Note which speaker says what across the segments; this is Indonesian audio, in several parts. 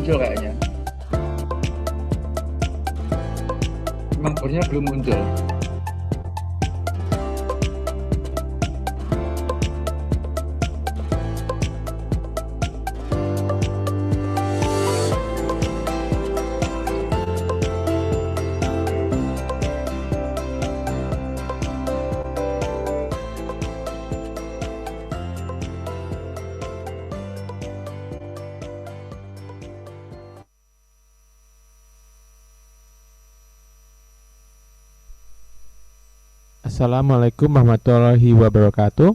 Speaker 1: muncul kayaknya. Memang bornya belum muncul.
Speaker 2: Assalamualaikum warahmatullahi wabarakatuh.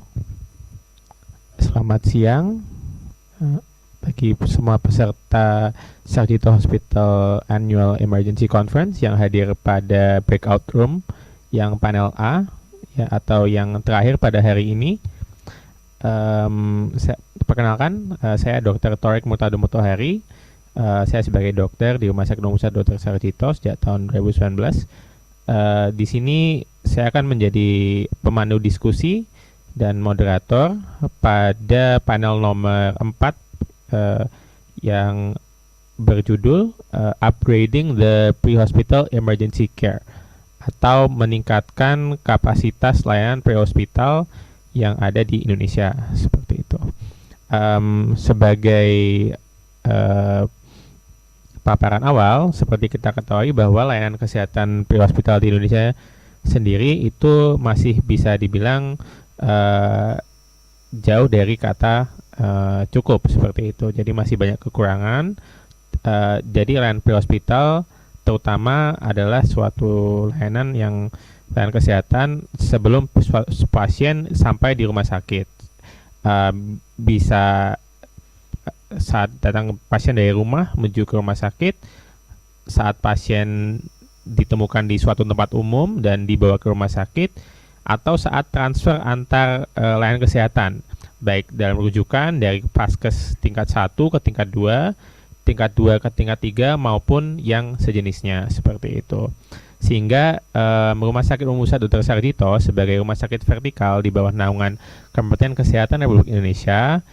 Speaker 2: Selamat siang bagi semua peserta Sarjito Hospital Annual Emergency Conference yang hadir pada breakout room yang panel A ya, atau yang terakhir pada hari ini. Perkenalkan, saya Dr. Torik Murtado Mutohari. Saya sebagai dokter di Rumah Sakit Umum Pusat Dr. Sarjito sejak tahun 2019. Di sini saya akan menjadi pemandu diskusi dan moderator pada panel nomor 4 yang berjudul Upgrading the Pre-Hospital Emergency Care atau meningkatkan kapasitas layanan pre-hospital yang ada di Indonesia, seperti itu. Sebagai paparan awal, seperti kita ketahui bahwa layanan kesehatan pre-hospital di Indonesia sendiri itu masih bisa dibilang jauh dari kata cukup, seperti itu. Jadi masih banyak kekurangan. Jadi layanan pre-hospital terutama adalah suatu layanan kesehatan sebelum pasien sampai di rumah sakit. Bisa saat datang pasien dari rumah menuju ke rumah sakit, saat pasien ditemukan di suatu tempat umum dan dibawa ke rumah sakit, atau saat transfer antar layanan kesehatan, baik dalam rujukan dari Paskes tingkat 1 ke tingkat 2, tingkat 2 ke tingkat 3, maupun yang sejenisnya, seperti itu. Sehingga Rumah Sakit Umum Pusat Dr. Sarjito sebagai rumah sakit vertikal di bawah naungan Kementerian Kesehatan Republik Indonesia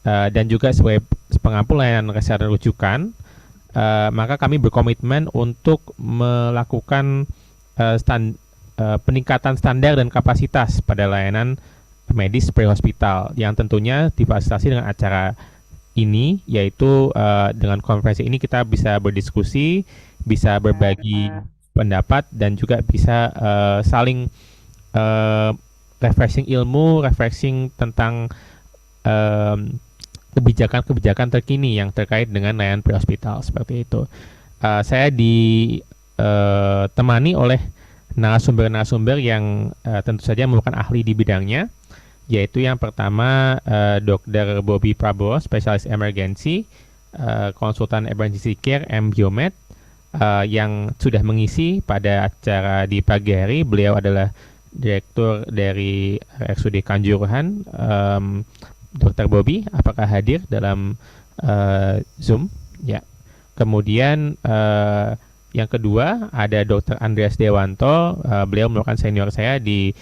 Speaker 2: dan juga sebagai pengampu layanan kesehatan rujukan, maka kami berkomitmen untuk melakukan peningkatan standar dan kapasitas pada layanan medis pre-hospital yang tentunya difasilitasi dengan acara ini, yaitu dengan konferensi ini kita bisa berdiskusi, bisa berbagi pendapat, dan juga bisa saling refreshing ilmu, refreshing tentang kebijakan-kebijakan terkini yang terkait dengan layanan pre-hospital, seperti itu. Saya ditemani oleh narasumber-narasumber yang tentu saja merupakan ahli di bidangnya, yaitu yang pertama Dr. Bobby Prabowo, spesialis emergency, konsultan emergency care M-Biomed, yang sudah mengisi pada acara di pagi hari. Beliau adalah direktur dari RSUD Kanjuruhan. Dr. Bobby, apakah hadir dalam Zoom? Ya. Kemudian yang kedua ada Dr. Andreas Dewanto. Beliau merupakan senior saya di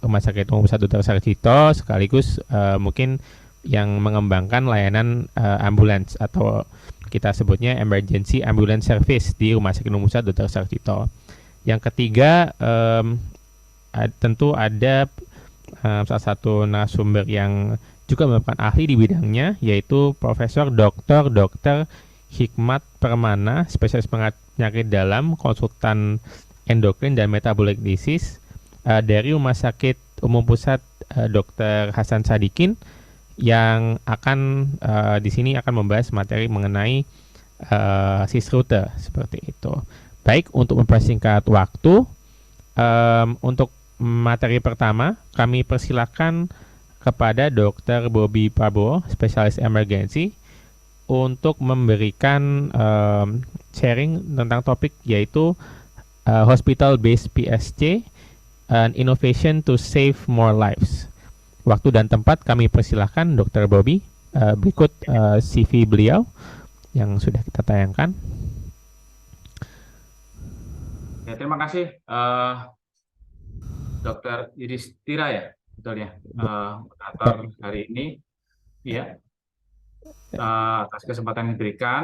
Speaker 2: Rumah Sakit Umum Pusat Dr. Sarjito, sekaligus mungkin yang mengembangkan layanan ambulans atau kita sebutnya emergency ambulance service di Rumah Sakit Umum Pusat Dr. Sarjito. Yang ketiga tentu ada salah satu narasumber yang juga merupakan ahli di bidangnya, yaitu Profesor Dr. Hikmat Permana, spesialis penyakit dalam, konsultan endokrin dan metabolic disease dari Rumah Sakit Umum Pusat Dr. Hasan Sadikin, yang akan di sini akan membahas materi mengenai sisrute, seperti itu. Baik, untuk mempersingkat waktu, untuk materi pertama, kami persilakan kepada Dr. Bobby Prabowo, spesialis emergency, untuk memberikan sharing tentang topik, yaitu Hospital-Based PSC, an Innovation to Save More Lives. Waktu dan tempat kami persilahkan Dr. Bobby. Berikut CV beliau yang sudah kita tayangkan.
Speaker 3: Ya, terima kasih Dr. Yudhistira, ya, betul ya, moderator hari ini. Ya, atas kesempatan yang diberikan,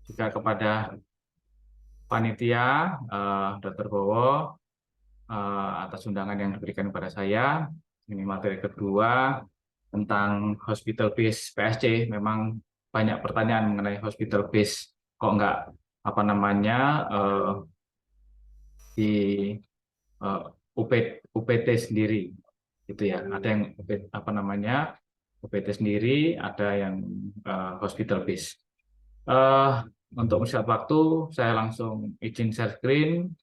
Speaker 3: juga kepada panitia, Dr. Bowo, atas undangan yang diberikan kepada saya. Ini materi kedua tentang hospital base PSC. Memang banyak pertanyaan mengenai hospital base. Kok nggak apa namanya di eh, UPT sendiri, gitu ya. Ada yang apa namanya UPT sendiri, ada yang hospital base. Eh, untuk melihat waktu, saya langsung izin share screen.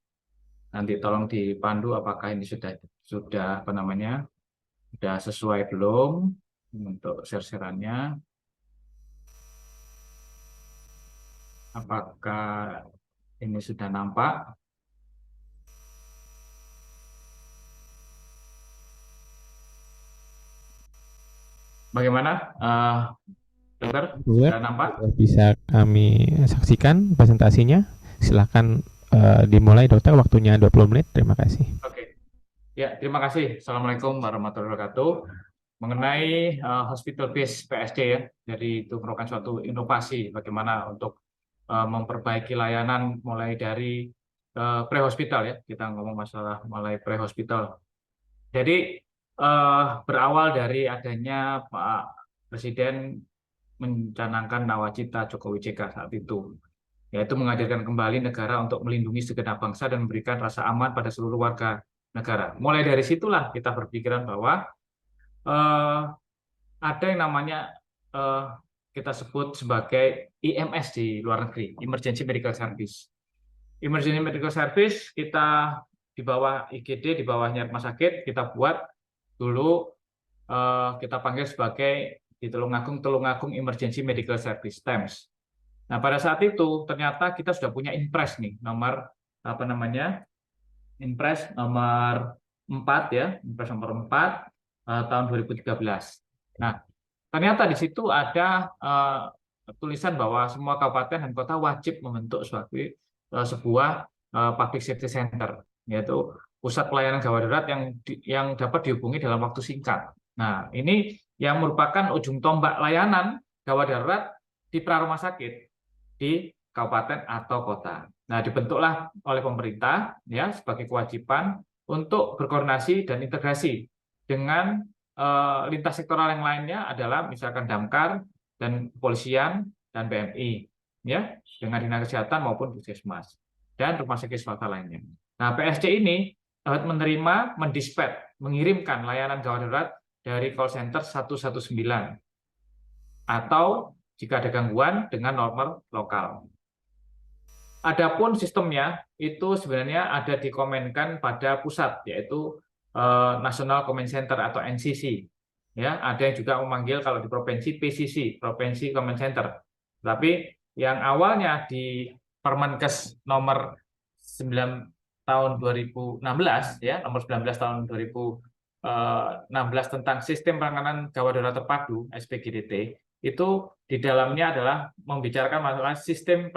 Speaker 3: Nanti tolong dipandu apakah ini sudah apa namanya sudah sesuai belum untuk share-sharannya. Apakah ini sudah nampak? Bagaimana, dokter?
Speaker 2: Buat
Speaker 3: Sudah nampak?
Speaker 2: bisa kami saksikan presentasinya. Silakan dimulai dokter, waktunya 20 menit. Terima kasih.
Speaker 3: Oke. Ya, terima kasih. Assalamualaikum warahmatullahi wabarakatuh. Mengenai hospital base PSC ya, jadi itu merupakan suatu inovasi bagaimana untuk memperbaiki layanan mulai dari pre-hospital ya. Kita ngomong masalah mulai pre-hospital. Jadi berawal dari adanya Pak Presiden mencanangkan nawacita Jokowi JK saat itu, yaitu menghadirkan kembali negara untuk melindungi segenap bangsa dan memberikan rasa aman pada seluruh warga negara. Mulai dari situlah kita berpikiran bahwa eh, ada yang namanya eh, kita sebut sebagai IMS di luar negeri, Emergency Medical Service. Emergency Medical Service kita di bawah IGD, di bawahnya rumah sakit, kita buat dulu, kita panggil sebagai di Tulungagung Emergency Medical Service, TEMS. Nah, pada saat itu ternyata kita sudah punya Inpres nih, nomor apa namanya? Inpres nomor 4 ya, Inpres nomor 4 tahun 2013. Nah, ternyata di situ ada tulisan bahwa semua kabupaten dan kota wajib membentuk sebuah public safety center, yaitu pusat pelayanan gawat darurat yang dapat dihubungi dalam waktu singkat. Nah, ini yang merupakan ujung tombak layanan gawat darurat di pra-rumah sakit di kabupaten atau kota. Nah, dibentuklah oleh pemerintah ya sebagai kewajiban untuk berkoordinasi dan integrasi dengan lintas sektoral yang lainnya adalah misalkan Damkar dan kepolisian dan BMI ya dengan dinas kesehatan maupun puskesmas dan rumah sakit swasta lainnya. Nah, PSC ini dapat menerima, mendispatch, mengirimkan layanan gawat darurat dari call center 119 atau jika ada gangguan dengan nomor lokal. Adapun sistemnya itu sebenarnya ada dikomenkan pada pusat, yaitu National Command Center atau NCC. Ya, ada yang juga memanggil kalau di provinsi PCC, Provinsi Command Center. Tapi yang awalnya di Permenkes nomor 9 tahun 2016 ya, nomor 19 tahun 2016 tentang sistem penanganan gawat darurat terpadu SPGDT, itu di dalamnya adalah membicarakan masalah sistem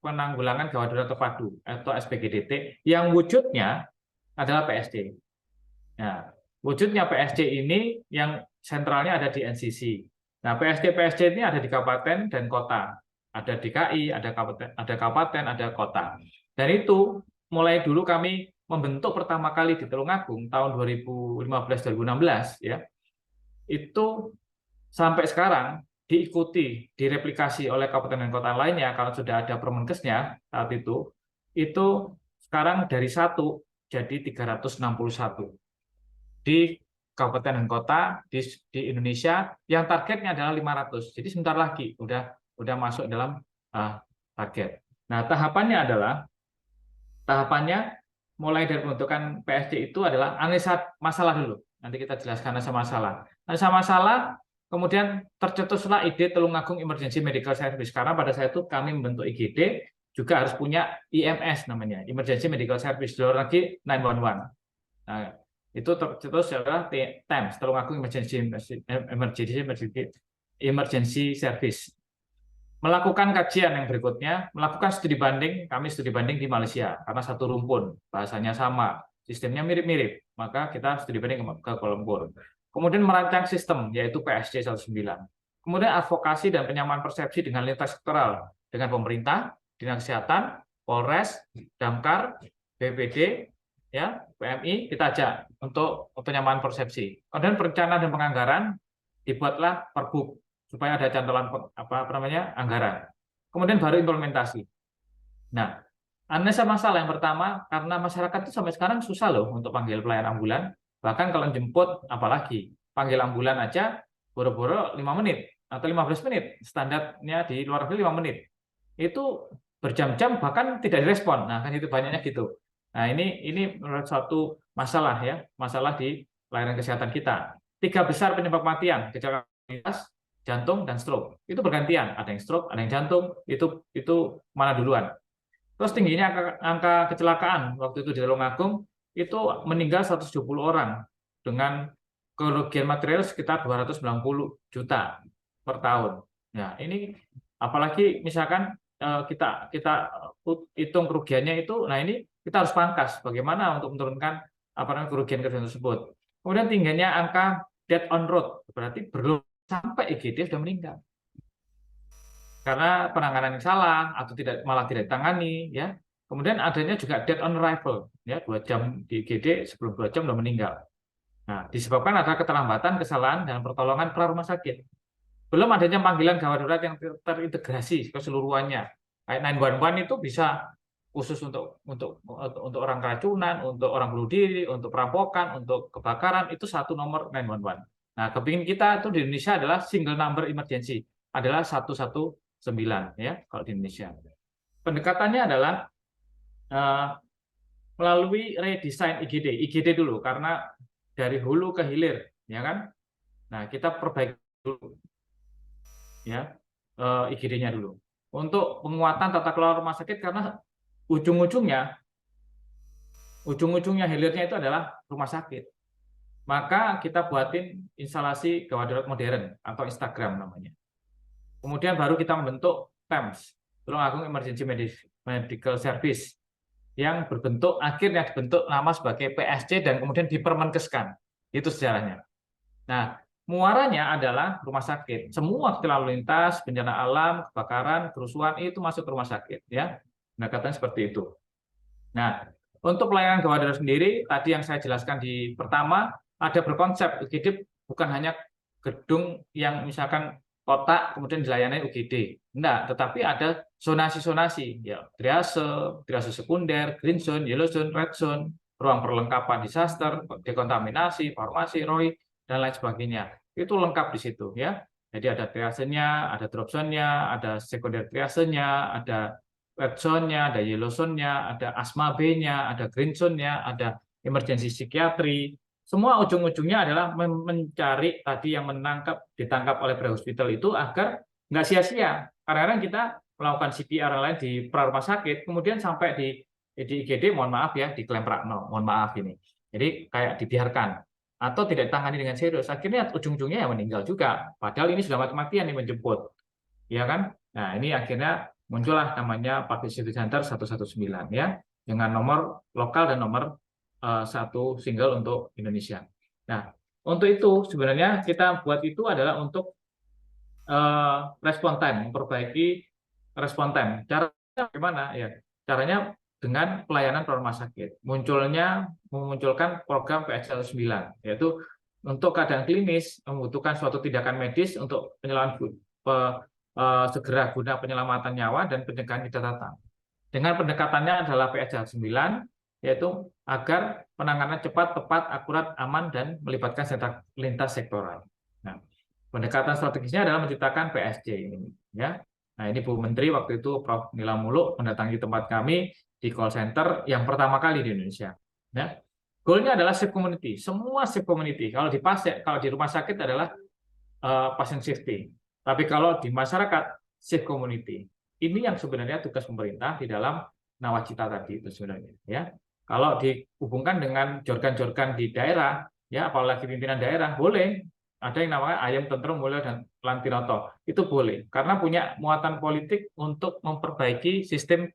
Speaker 3: penanggulangan gawat darurat terpadu atau SPGDT yang wujudnya adalah PSC. Nah, wujudnya PSC ini yang sentralnya ada di NCC. Nah, PSC ini ada di kabupaten dan kota, ada DKI, ada kabupaten, ada kota. Dan itu mulai dulu kami membentuk pertama kali di Tulungagung tahun 2015-2016 ya. Itu sampai sekarang diikuti, direplikasi oleh kabupaten dan kota lainnya kalau sudah ada Permenkesnya saat itu sekarang dari 1 jadi 361 di kabupaten dan kota di Indonesia yang targetnya adalah 500. Jadi sebentar lagi udah masuk dalam target. Nah, tahapannya mulai dari pembentukan PSC itu adalah analisa masalah dulu. Nanti kita jelaskan analisa masalah. Analisa masalah, kemudian tercetuslah ide Tulungagung Emergency Medical Service. Karena pada saat itu kami membentuk IGD, juga harus punya IMS namanya, Emergency Medical Service. Di luar lagi 911. Nah, itu tercetus adalah TEMS, Tulungagung Emergency Service. Melakukan kajian yang berikutnya, melakukan studi banding, kami studi banding di Malaysia, karena satu rumpun, bahasanya sama, sistemnya mirip-mirip, maka kita studi banding ke Kuala Lumpur. Kemudian merancang sistem, yaitu PSC 19. Kemudian advokasi dan penyamaan persepsi dengan lintas sektoral, dengan pemerintah, dinas kesehatan, Polres, Damkar, BPD, ya, PMI, kita ajak untuk penyamaan persepsi. Kemudian perencanaan dan penganggaran dibuatlah Pergub supaya ada cantolan anggaran. Kemudian baru implementasi. Nah, analisa masalah yang pertama, karena masyarakat itu sampai sekarang susah loh untuk panggil pelayan ambulan. Bahkan kalau jemput, apalagi panggil ambulan aja boro-boro 5 menit atau 15 menit. Standarnya di luar negeri 5 menit. Itu berjam-jam bahkan tidak direspon. Nah, kan itu banyaknya gitu. Nah, ini menurut suatu masalah ya, masalah di layanan kesehatan kita. 3 besar penyebab kematian, kecelakaan jantung dan stroke. Itu bergantian, ada yang stroke, ada yang jantung, itu mana duluan. Terus tingginya angka kecelakaan waktu itu di Tulungagung itu meninggal 170 orang dengan kerugian material sekitar 290 juta per tahun. Ya, ini apalagi misalkan kita hitung kerugiannya itu, nah ini kita harus pangkas bagaimana untuk menurunkan kerugian tersebut. Kemudian tingginya angka death on road, berarti belum sampai IGD sudah meninggal karena penanganan yang salah atau malah tidak ditangani, ya. Kemudian adanya juga death on arrival, ya, 2 jam di IGD, sebelum 2 jam sudah meninggal. Nah, disebabkan ada keterlambatan, kesalahan dalam pertolongan pra rumah sakit. Belum adanya panggilan gawat darurat yang terintegrasi keseluruhannya. Kayak 911 itu bisa khusus untuk orang keracunan, untuk orang bunuh diri, untuk perampokan, untuk kebakaran, itu satu nomor 911. Nah, kepingin kita itu di Indonesia adalah single number emergency, adalah 119 ya kalau di Indonesia. Pendekatannya adalah melalui redesign IGD dulu karena dari hulu ke hilir, ya kan? Nah, kita perbaiki dulu ya IGD-nya dulu. Untuk penguatan tata kelola rumah sakit karena ujung-ujungnya hilirnya itu adalah rumah sakit. Maka kita buatin instalasi gawat darurat modern atau Instagram namanya. Kemudian baru kita membentuk TEMS, Tulungagung Emergency Medical Service, yang akhirnya dibentuk nama sebagai PSC dan kemudian dipermenkeskan. Itu sejarahnya. Nah, muaranya adalah rumah sakit. Semua lalu lintas, bencana alam, kebakaran, kerusuhan itu masuk ke rumah sakit, ya. Nah, katanya seperti itu. Nah, untuk pelayanan gawat darurat sendiri, tadi yang saya jelaskan di pertama, ada berkonsep UGD bukan hanya gedung yang misalkan kotak kemudian dilayani UGD. Enggak, tetapi ada zonasi-zonasi, ya, triase sekunder, green zone, yellow zone, red zone, ruang perlengkapan disaster, dekontaminasi, farmasi, ROI, dan lain sebagainya. Itu lengkap di situ, ya. Jadi ada triasenya, ada drop zone-nya, ada sekunder triasenya, ada red zone-nya, ada yellow zone-nya, ada asma B-nya, ada green zone-nya, ada emergency psikiatri. Semua ujung-ujungnya adalah mencari tadi yang ditangkap oleh pre-hospital itu agar nggak sia-sia. Kadang-kadang kita melakukan CPR lain di pra rumah sakit, kemudian sampai di IGD, mohon maaf ya, diklaim prakno, mohon maaf ini. Jadi kayak dibiarkan atau tidak ditangani dengan serius. Akhirnya ujung-ujungnya ya meninggal juga. Padahal ini sudah mati-matian yang menjemput, ya kan? Nah, ini akhirnya muncullah namanya Public Safety Center 119 ya, dengan nomor lokal dan nomor satu single untuk Indonesia. Nah, untuk itu sebenarnya kita buat itu adalah untuk respon time, memperbaiki respon time. Caranya bagaimana? Ya, caranya dengan pelayanan pra rumah sakit. Memunculkan program PSL 9, yaitu untuk keadaan klinis membutuhkan suatu tindakan medis untuk segera guna penyelamatan nyawa dan pencegahan tidak datang. Dengan pendekatannya adalah PSL 9, yaitu agar penanganan cepat, tepat, akurat, aman, dan melibatkan lintas sektoral. Nah, pendekatan strategisnya adalah menciptakan PSC ini, ya. Nah, ini Bu Menteri waktu itu Prof. Nila Muluk mendatangi tempat kami di call center yang pertama kali di Indonesia. Ya. Goalnya adalah safe community. Semua safe community. Kalau di rumah sakit adalah patient safety. Tapi kalau di masyarakat safe community. Ini yang sebenarnya tugas pemerintah di dalam nawacita tadi itu sebenarnya. Ya. Kalau dihubungkan dengan jorgan-jorgan di daerah, ya apalagi pimpinan daerah, boleh. Ada yang namanya ayam tentrem mulai dan lantinoto. Itu boleh. Karena punya muatan politik untuk memperbaiki sistem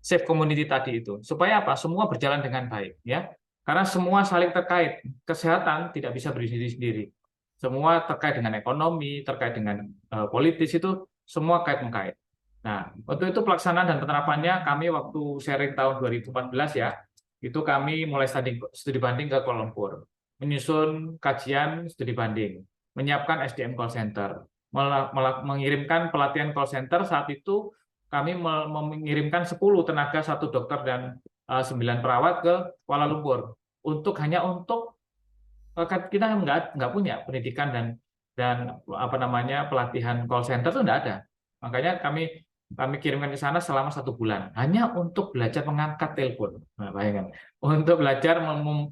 Speaker 3: safe community tadi itu. Supaya apa? Semua berjalan dengan baik. Ya. Karena semua saling terkait. Kesehatan tidak bisa berdiri sendiri. semua terkait dengan ekonomi, terkait dengan politis itu semua kait-mengkait. Nah, untuk itu pelaksanaan dan penerapannya kami waktu sharing tahun 2014 ya, itu kami mulai studi banding ke Kuala Lumpur, menyusun kajian studi banding, menyiapkan SDM call center, mengirimkan pelatihan call center. Saat itu kami mengirimkan 10 tenaga, 1 dokter dan 9 perawat ke Kuala Lumpur hanya untuk kita nggak punya pendidikan dan apa namanya pelatihan call center itu nggak ada. Makanya kami kirimkan ke sana selama 1 bulan hanya untuk belajar mengangkat telepon. Nah, bayangkan, untuk belajar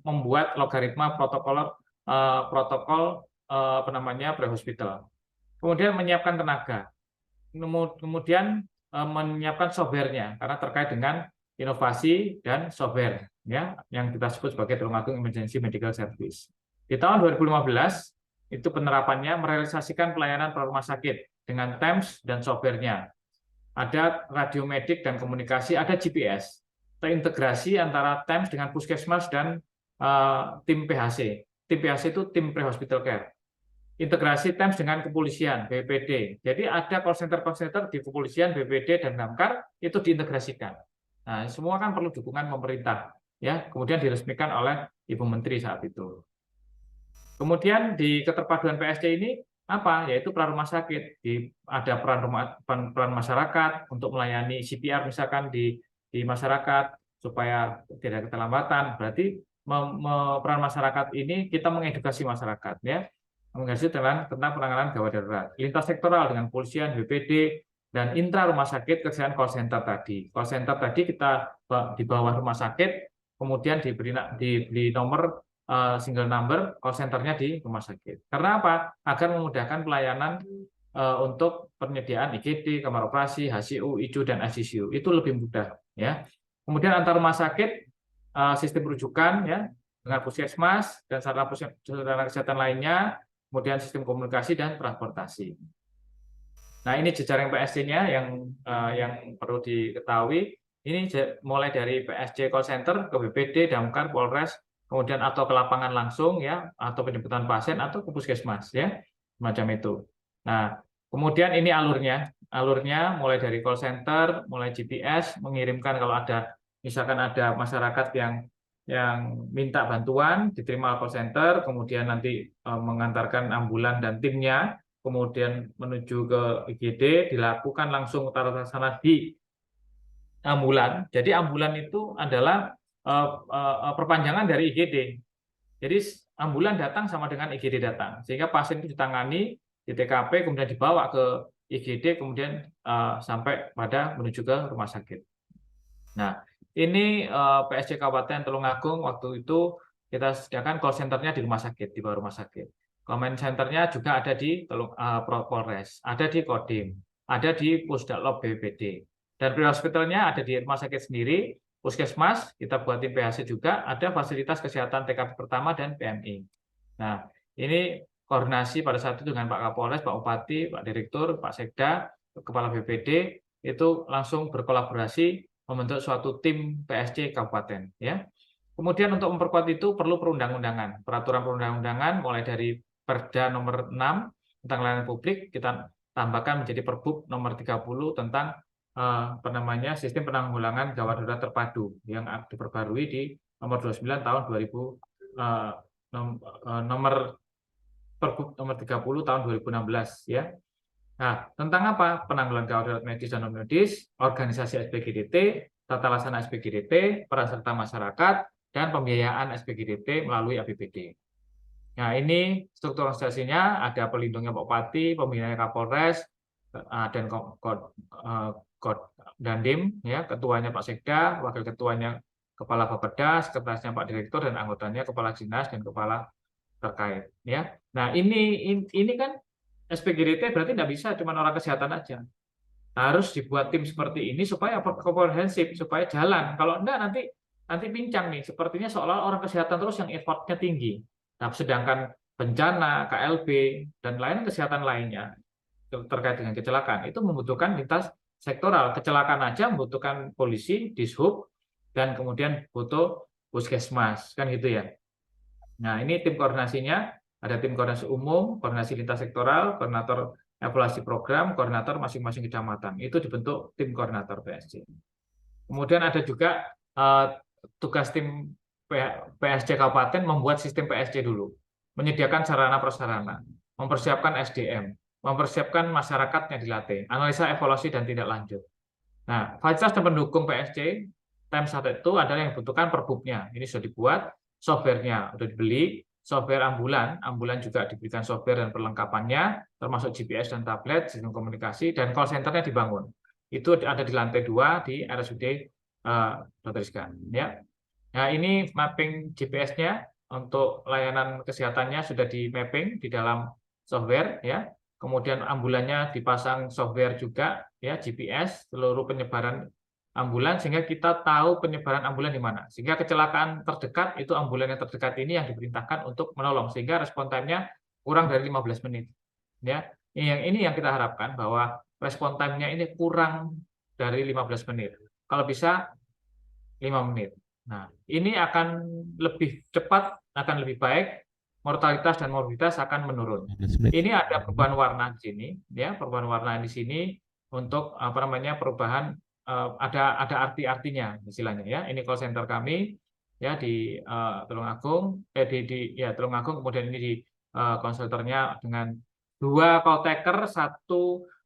Speaker 3: membuat logaritma protokol apa namanya pre-hospital. Kemudian menyiapkan tenaga, kemudian menyiapkan software-nya karena terkait dengan inovasi dan software ya yang kita sebut sebagai Tulungagung Emergency Medical Service. Di tahun 2015 itu penerapannya merealisasikan pelayanan rumah sakit dengan TEMS dan software-nya. Ada radiomedik dan komunikasi, ada GPS. Terintegrasi antara TEMS dengan puskesmas dan tim PHC. Tim PHC itu tim pre-hospital care. Integrasi TEMS dengan kepolisian, BPD. Jadi ada call center di kepolisian, BPD, dan Damkar itu diintegrasikan. Nah, semua kan perlu dukungan pemerintah. Ya, kemudian diresmikan oleh Ibu Menteri saat itu. Kemudian di keterpaduan PSD ini apa? Yaitu peran rumah sakit. Ada peran masyarakat untuk melayani CPR misalkan di masyarakat supaya tidak keterlambatan. Berarti peran masyarakat ini kita mengedukasi masyarakat ya. Mengedukasi tentang penanganan gawat darurat. Lintas sektoral dengan polisian, BPD, dan intra rumah sakit kerjaan call center tadi. Call center tadi kita di bawah rumah sakit, kemudian diberi nomor single number call center-nya di rumah sakit. Karena apa? Agar memudahkan pelayanan untuk penyediaan IGD, kamar operasi, HCU, ICU, dan ICU. Itu lebih mudah. Ya. Kemudian antar rumah sakit, sistem rujukan ya dengan puskesmas dan sarana kesehatan lainnya, kemudian sistem komunikasi dan transportasi. Nah, ini jejaring PSC-nya yang perlu diketahui. Ini mulai dari PSC call center ke BPD, Damkar, Polres, kemudian atau ke lapangan langsung ya, atau penjemputan pasien atau ke puskesmas ya, semacam itu. Nah, kemudian ini alurnya mulai dari call center, mulai GPS, mengirimkan kalau ada misalkan ada masyarakat yang minta bantuan, diterima call center, kemudian nanti mengantarkan ambulan dan timnya, kemudian menuju ke IGD, dilakukan langsung tata laksana di ambulan. Jadi ambulan itu adalah perpanjangan dari IGD. Jadi ambulan datang sama dengan IGD datang, sehingga pasien itu ditangani di TKP, kemudian dibawa ke IGD, kemudian sampai pada menuju ke rumah sakit. Nah, ini PSC Kabupaten Tulungagung waktu itu kita sediakan call center-nya di rumah sakit, di bawah rumah sakit. Command center-nya juga ada di Polres, ada di Kodim, ada di Pusdaklop BPD. Dan pre-hospitalnya ada di rumah sakit sendiri, puskesmas, kita buatin PHC juga, ada fasilitas kesehatan TKP pertama dan PMI. Nah, ini koordinasi pada saat itu dengan Pak Kapolres, Pak Bupati, Pak Direktur, Pak Sekda, Kepala BPD, itu langsung berkolaborasi membentuk suatu tim PSC Kabupaten. Ya. Kemudian untuk memperkuat itu perlu perundang-undangan, peraturan perundang-undangan mulai dari Perda nomor 6 tentang layanan publik, kita tambahkan menjadi Perbub nomor 30 tentang sistem penanggulangan gawat darurat terpadu yang diperbarui di nomor 29 tahun 2000 nomor Perbub nomor 30 tahun 2016 ya. Nah, tentang apa? Penanggulangan gawat darurat medis dan non medis, organisasi SPGDT, tata laksana SPGDT, peran serta masyarakat, dan pembiayaan SPGDT melalui APBD. Nah, ini struktur organisasinya ada pelindungnya Pak Bupati, pembinanya Kapolres, dan Dandim, ya, ketuanya Pak Sekda, wakil ketuanya Kepala Bapeda, sekretarisnya Pak Direktur, dan anggotanya Kepala Dinas dan Kepala terkait. Ya, nah ini kan SPGDT berarti tidak bisa cuma orang kesehatan aja. Harus dibuat tim seperti ini supaya komprehensif, supaya jalan. Kalau enggak nanti pincang nih. Sepertinya seolah orang kesehatan terus yang effortnya tinggi. Nah, sedangkan bencana, KLB, dan lain kesehatan lainnya terkait dengan kecelakaan itu membutuhkan lintas sektoral. Kecelakaan aja membutuhkan polisi, dishub, dan kemudian butuh puskesmas, kan gitu ya. Nah, ini tim koordinasinya Ada tim koordinasi umum, koordinasi lintas sektoral, koordinator evaluasi program, koordinator masing-masing kecamatan. Itu dibentuk tim koordinator PSG. Kemudian ada juga tugas tim PSG Kabupaten membuat sistem PSG dulu, menyediakan sarana prasarana, mempersiapkan SDM, mempersiapkan masyarakatnya dilatih, analisa evaluasi dan tindak lanjut. Nah, fasilitas dan pendukung PSG time saat itu adalah yang dibutuhkan perbuknya. Ini sudah dibuat, softwarenya sudah dibeli, software ambulan juga diberikan software dan perlengkapannya, termasuk GPS dan tablet, sistem komunikasi, dan call center-nya dibangun. Itu ada di lantai 2 di RSUD Dr. Rizka. Ya. Nah, ini mapping GPS-nya untuk layanan kesehatannya sudah di mapping di dalam software, ya. Kemudian ambulannya dipasang software juga, ya, GPS seluruh penyebaran ambulan sehingga kita tahu penyebaran ambulan di mana. Sehingga kecelakaan terdekat itu ambulan yang terdekat ini yang diperintahkan untuk menolong sehingga respon time-nya kurang dari 15 menit. Ya. Ini yang kita harapkan bahwa respon time-nya ini kurang dari 15 menit. Kalau bisa 5 menit. Nah, ini akan lebih cepat, akan lebih baik, mortalitas dan morbiditas akan menurun.
Speaker 2: 15 menit.
Speaker 3: Ini ada perubahan warna di sini, ya, perubahan warna di sini untuk perubahan ada arti-artinya istilahnya, ya. Ini call center kami, ya, di Tulungagung, Tulungagung, kemudian ini di call center-nya dengan 2 call taker, 1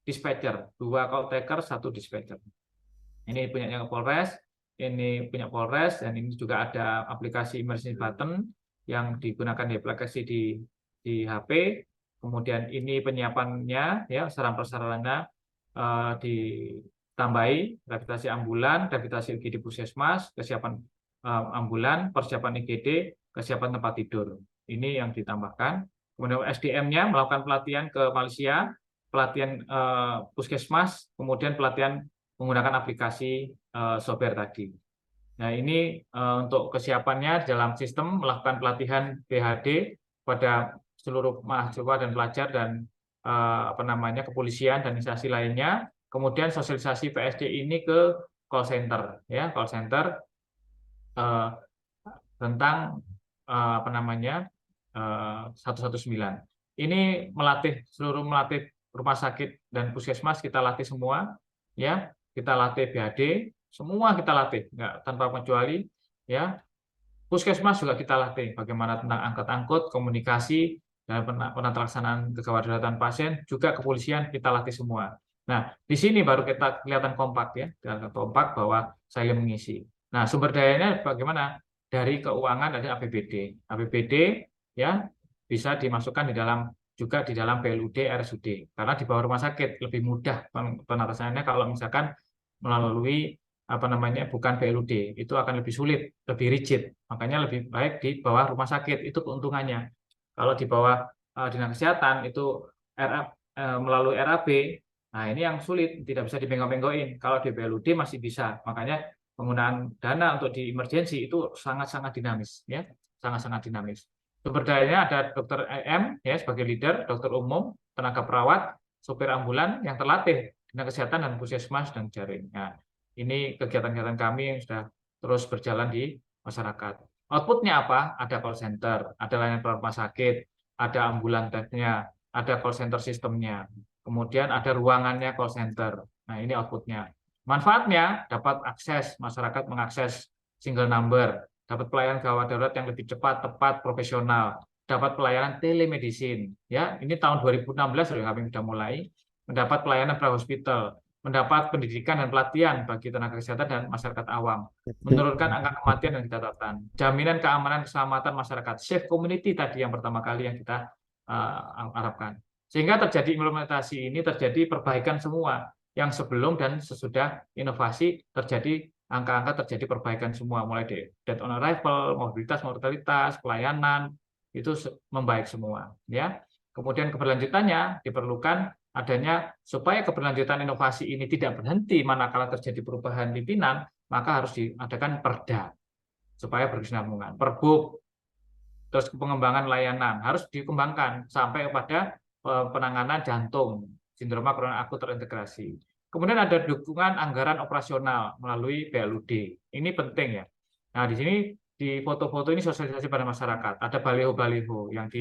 Speaker 3: dispatcher, 2 call taker, 1 dispatcher. Ini punyanya Polres. Ini punya Polres, dan ini juga ada aplikasi emergency button yang digunakan di aplikasi di HP. Kemudian ini penyiapannya, ya, sarana-prasarana ditambahi, rehabilitasi ambulan, rehabilitasi IGD puskesmas, kesiapan ambulan, persiapan IGD, kesiapan tempat tidur. Ini yang ditambahkan. Kemudian SDM-nya melakukan pelatihan ke Malaysia, pelatihan puskesmas, kemudian pelatihan menggunakan aplikasi software tadi. Nah, ini untuk kesiapannya dalam sistem melakukan pelatihan BHD pada seluruh mahasiswa dan pelajar dan kepolisian dan instansi lainnya. Kemudian sosialisasi PSD ini ke call center, ya, call center tentang 119. Ini melatih rumah sakit dan puskesmas, kita latih semua, ya. Kita latih BHD, semua kita latih, nggak tanpa kecuali, ya. Puskesmas juga kita latih bagaimana tentang angkut-angkut, komunikasi, dan penelaksanaan kegawat darurat pasien, juga kepolisian kita latih semua. Nah, di sini baru kita kelihatan kompak, ya, kelihatan kompak bahwa saya mengisi. Nah, sumber dayanya bagaimana? Dari keuangan ada APBD. APBD, ya, bisa dimasukkan juga di dalam PLUD, RSUD, karena di bawah rumah sakit lebih mudah penatasannya. Kalau misalkan melalui bukan PLUD, itu akan lebih sulit, lebih rigid. Makanya lebih baik di bawah rumah sakit, itu keuntungannya. Kalau di bawah dinas kesehatan itu melalui RAB, nah ini yang sulit, tidak bisa dibengkok-bengkokin. Kalau di PLUD masih bisa. Makanya penggunaan dana untuk di emergency itu sangat-sangat dinamis, ya, sangat-sangat dinamis. Sumber dayanya ada Dr. EM, ya, sebagai leader, dokter umum, tenaga perawat, sopir ambulan yang terlatih dinas kesehatan dan puskesmas dan jaring. Nah, ini kegiatan-kegiatan kami yang sudah terus berjalan di masyarakat. Outputnya apa? Ada call center, ada layanan rumah sakit, ada ambulan tesnya, ada call center sistemnya, kemudian ada ruangannya call center. Nah, ini outputnya. Manfaatnya dapat akses, masyarakat mengakses single number, dapat pelayanan gawat darurat yang lebih cepat, tepat, profesional, dapat pelayanan telemedicine. Ya, ini tahun 2016 kami sudah mulai mendapat pelayanan pre-hospital, mendapat pendidikan dan pelatihan bagi tenaga kesehatan dan masyarakat awam, menurunkan angka kematian dan catatan, jaminan keamanan keselamatan masyarakat, safe community tadi yang pertama kali yang kita harapkan. Sehingga terjadi implementasi ini, terjadi perbaikan semua yang sebelum dan sesudah inovasi terjadi angka-angka terjadi perbaikan semua, mulai dari death on arrival, mobilitas, mortalitas, pelayanan itu membaik semua, ya. Kemudian keberlanjutannya diperlukan adanya supaya keberlanjutan inovasi ini tidak berhenti manakala terjadi perubahan pimpinan, maka harus diadakan perda supaya berkesinambungan, perbuk, terus pengembangan layanan harus dikembangkan sampai kepada penanganan jantung, sindroma kronis akut terintegrasi. Kemudian ada dukungan anggaran operasional melalui PLUD. Ini penting, ya. Nah, di sini di foto-foto ini sosialisasi pada masyarakat. Ada baliho-baliho yang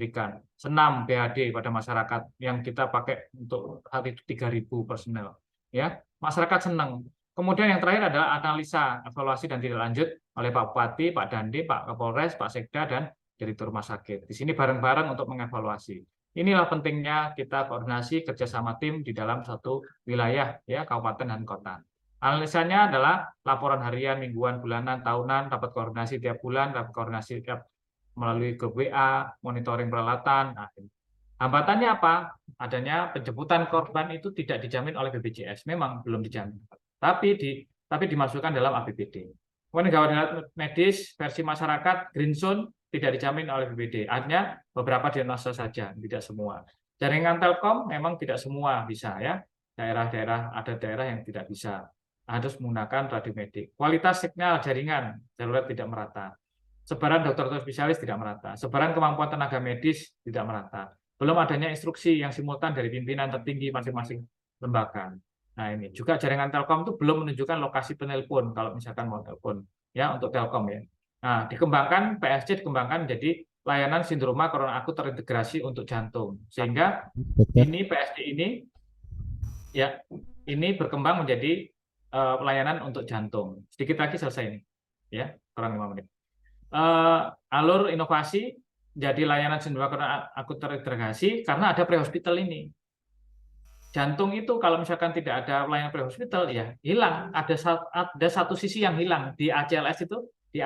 Speaker 3: berikan. Senam BHD pada masyarakat yang kita pakai untuk hari itu 3.000 personel. Ya, masyarakat senang. Kemudian yang terakhir adalah analisa, evaluasi dan tindak lanjut oleh Pak Bupati, Pak Dandim, Pak Kapolres, Pak Sekda dan Direktur Rumah Sakit. Di sini bareng-bareng untuk mengevaluasi. Inilah pentingnya kita koordinasi kerjasama tim di dalam satu wilayah, ya, kabupaten dan kota. Analisanya adalah laporan harian, mingguan, bulanan, tahunan, rapat koordinasi tiap bulan, rapat koordinasi tiap melalui grup WA, monitoring peralatan. Nah, hambatannya apa? Adanya penjemputan korban itu tidak dijamin oleh BPJS, memang belum dijamin, tapi dimasukkan dalam APBD. Kemudian gawat medis versi masyarakat green zone tidak dijamin oleh BPD, artinya beberapa diagnosa saja, tidak semua. Jaringan Telkom memang tidak semua bisa, ya. Daerah-daerah ada daerah yang tidak bisa, harus menggunakan radiomedik. Kualitas signal jaringan darurat tidak merata. Sebaran dokter spesialis tidak merata. Sebaran kemampuan tenaga medis tidak merata. Belum adanya instruksi yang simultan dari pimpinan tertinggi masing-masing lembaga. Nah, ini juga jaringan Telkom itu belum menunjukkan lokasi penelpon kalau misalkan mau telepon, ya, untuk Telkom, ya. Nah, dikembangkan PSC dikembangkan menjadi layanan sindroma korona akut terintegrasi untuk jantung. Sehingga ini PSC ini, ya, ini berkembang menjadi pelayanan untuk jantung. Sedikit lagi selesai ini, ya, kurang 5 menit. Alur inovasi jadi layanan sindroma korona akut terintegrasi karena ada pre-hospital ini. Jantung itu kalau misalkan tidak ada pelayanan pre-hospital, ya hilang. Ada satu sisi yang hilang di ACLS itu, di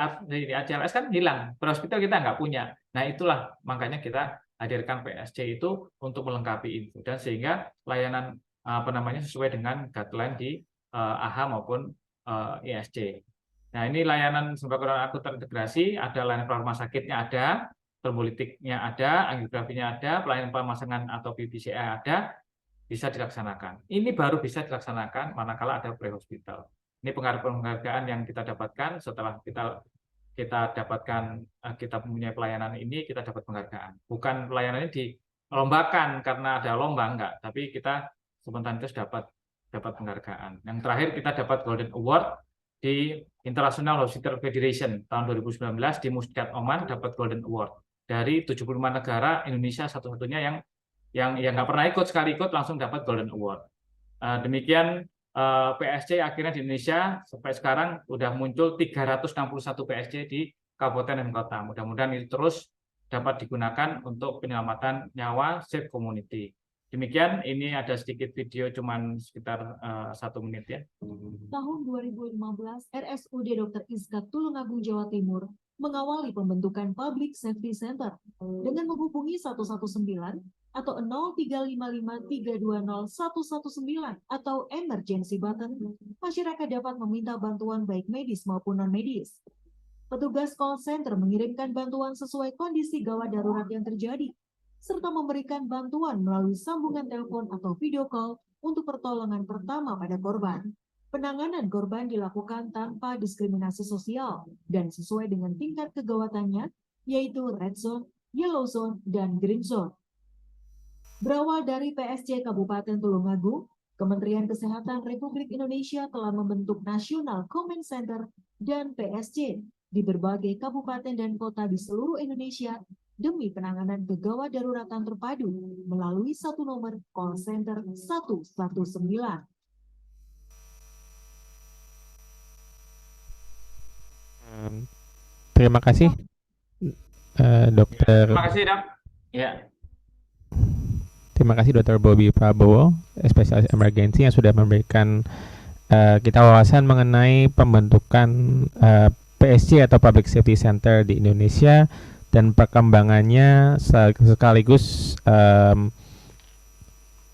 Speaker 3: ACLS kan hilang. Pre-hospital kita nggak punya. Nah, itulah makanya kita hadirkan PSC itu untuk melengkapi itu dan sehingga layanan sesuai dengan guideline di AHA maupun ISC. Nah, ini layanan sindroma korona akut terintegrasi, ada layanan rumah sakitnya ada, trombolytiknya ada, angiografinya ada, pelayanan pemasangan atau PPCA ada, bisa dilaksanakan. Ini baru bisa dilaksanakan manakala ada pre-hospital. Ini penghargaan yang kita dapatkan setelah kita dapatkan, kita mempunyai pelayanan ini, kita dapat penghargaan. Bukan pelayanan ini dilombakan karena ada lomba, enggak, tapi kita spontanitas dapat penghargaan. Yang terakhir kita dapat Golden Award di International Hospital Federation tahun 2019 di Muscat, Oman, dapat Golden Award. Dari 75 negara, Indonesia satu-satunya yang nggak pernah ikut, sekali ikut langsung dapat Golden Award. Demikian PSC akhirnya di Indonesia sampai sekarang udah muncul 361 PSC di kabupaten dan kota. Mudah-mudahan itu terus dapat digunakan untuk penyelamatan nyawa, save community. Demikian, ini ada sedikit video cuman sekitar 1 menit, ya.
Speaker 4: Tahun 2015, RSUD Dr. Iska Tulungagung, Jawa Timur mengawali pembentukan Public Safety Center dengan menghubungi 119 atau 0355320119 atau emergency button. Masyarakat dapat meminta bantuan baik medis maupun non-medis. Petugas call center mengirimkan bantuan sesuai kondisi gawat darurat yang terjadi, serta memberikan bantuan melalui sambungan telepon atau video call untuk pertolongan pertama pada korban. Penanganan korban dilakukan tanpa diskriminasi sosial dan sesuai dengan tingkat kegawatannya, yaitu red zone, yellow zone, dan green zone. Berawal dari PSC Kabupaten Tulungagung, Kementerian Kesehatan Republik Indonesia telah membentuk National Command Center dan PSC di berbagai kabupaten dan kota di seluruh Indonesia demi penanganan kegawat daruratan terpadu melalui satu nomor call center 119.
Speaker 2: Terima kasih, Dokter.
Speaker 3: Terima kasih, Dok. Ya.
Speaker 2: Terima kasih Dr. Bobby Prabowo, spesialis emergensi yang sudah memberikan kita wawasan mengenai pembentukan PSC atau Public Safety Center di Indonesia dan perkembangannya, sekaligus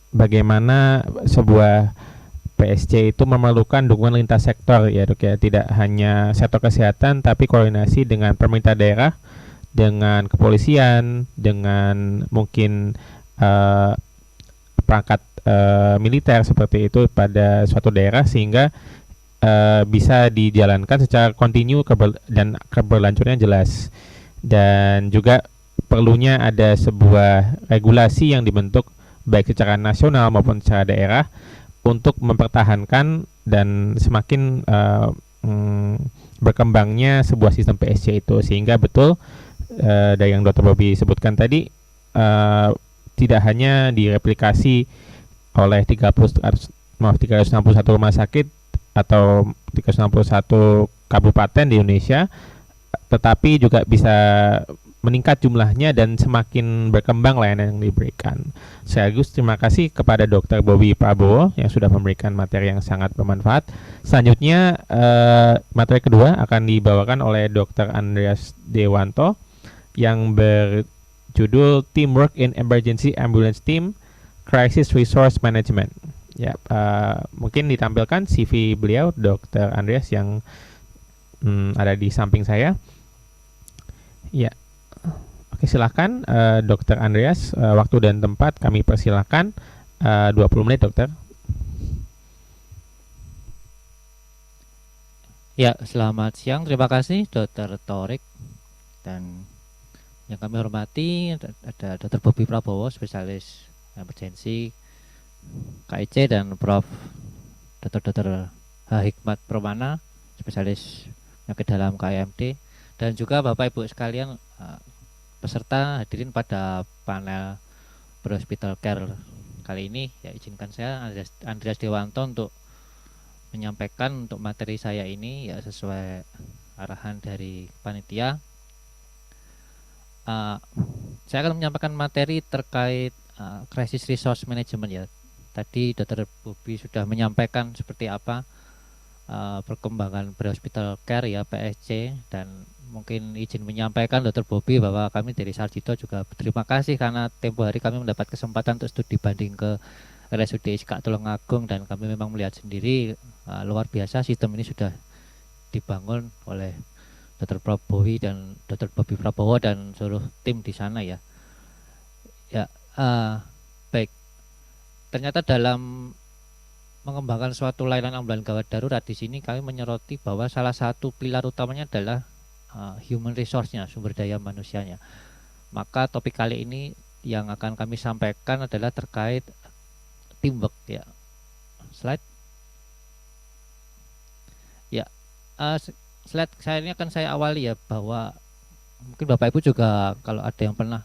Speaker 2: bagaimana sebuah PSC itu memerlukan dukungan lintas sektor, ya Dok, ya, tidak hanya sektor kesehatan tapi koordinasi dengan pemerintah daerah, dengan kepolisian, dengan mungkin perangkat militer seperti itu pada suatu daerah sehingga bisa dijalankan secara kontinu dan keberlanjutannya jelas. Dan juga perlunya ada sebuah regulasi yang dibentuk baik secara nasional maupun secara daerah untuk mempertahankan dan semakin berkembangnya sebuah sistem PSC itu, sehingga betul dari yang Dr. Bobby sebutkan tadi, tidak hanya direplikasi oleh 361 rumah sakit atau 361 kabupaten di Indonesia, tetapi juga bisa meningkat jumlahnya dan semakin berkembang layanan yang diberikan. Sekaligus terima kasih kepada Dr. Bobby Prabowo yang sudah memberikan materi yang sangat bermanfaat. Selanjutnya materi kedua akan dibawakan oleh Dr. Andreas Dewanto yang berjudul Teamwork in Emergency Ambulance Team Crisis Resource Management. Ya, mungkin ditampilkan CV beliau, Dr. Andreas, yang ada di samping saya. Ya, oke, silakan Dr. Andreas, waktu dan tempat kami persilakan 20 menit, dokter.
Speaker 5: Ya, selamat siang. Terima kasih Dr. Torik, dan yang kami hormati ada Dr. Bobby Prabowo, spesialis emergency KIC, dan Prof. Dr. H. Hikmat Permana, spesialis penyakit dalam KIMD, dan juga Bapak Ibu sekalian peserta hadirin pada panel Pre-Hospital Care kali ini. Ya, izinkan saya Andreas Dewanto untuk menyampaikan untuk materi saya ini ya sesuai arahan dari panitia. Saya akan menyampaikan materi terkait crisis resource management ya. Tadi Dr. Bobby sudah menyampaikan seperti apa perkembangan pre-hospital care ya, PSC, dan mungkin izin menyampaikan Dr. Bobby bahwa kami dari Sarjito juga berterima kasih karena tempo hari kami mendapat kesempatan untuk studi banding ke RSUD ISKA Tulungagung, dan kami memang melihat sendiri luar biasa sistem ini sudah dibangun oleh Dr. Bobby dan Dr. Bobby Prabowo dan seluruh tim di sana ya. Ya, baik. Ternyata dalam mengembangkan suatu layanan ambulan gawat darurat di sini kami menyoroti bahwa salah satu pilar utamanya adalah human resource-nya, sumber daya manusianya. Maka topik kali ini yang akan kami sampaikan adalah terkait teamwork ya. Slide. Ya, slide saya ini akan saya awali ya, bahwa mungkin Bapak Ibu juga kalau ada yang pernah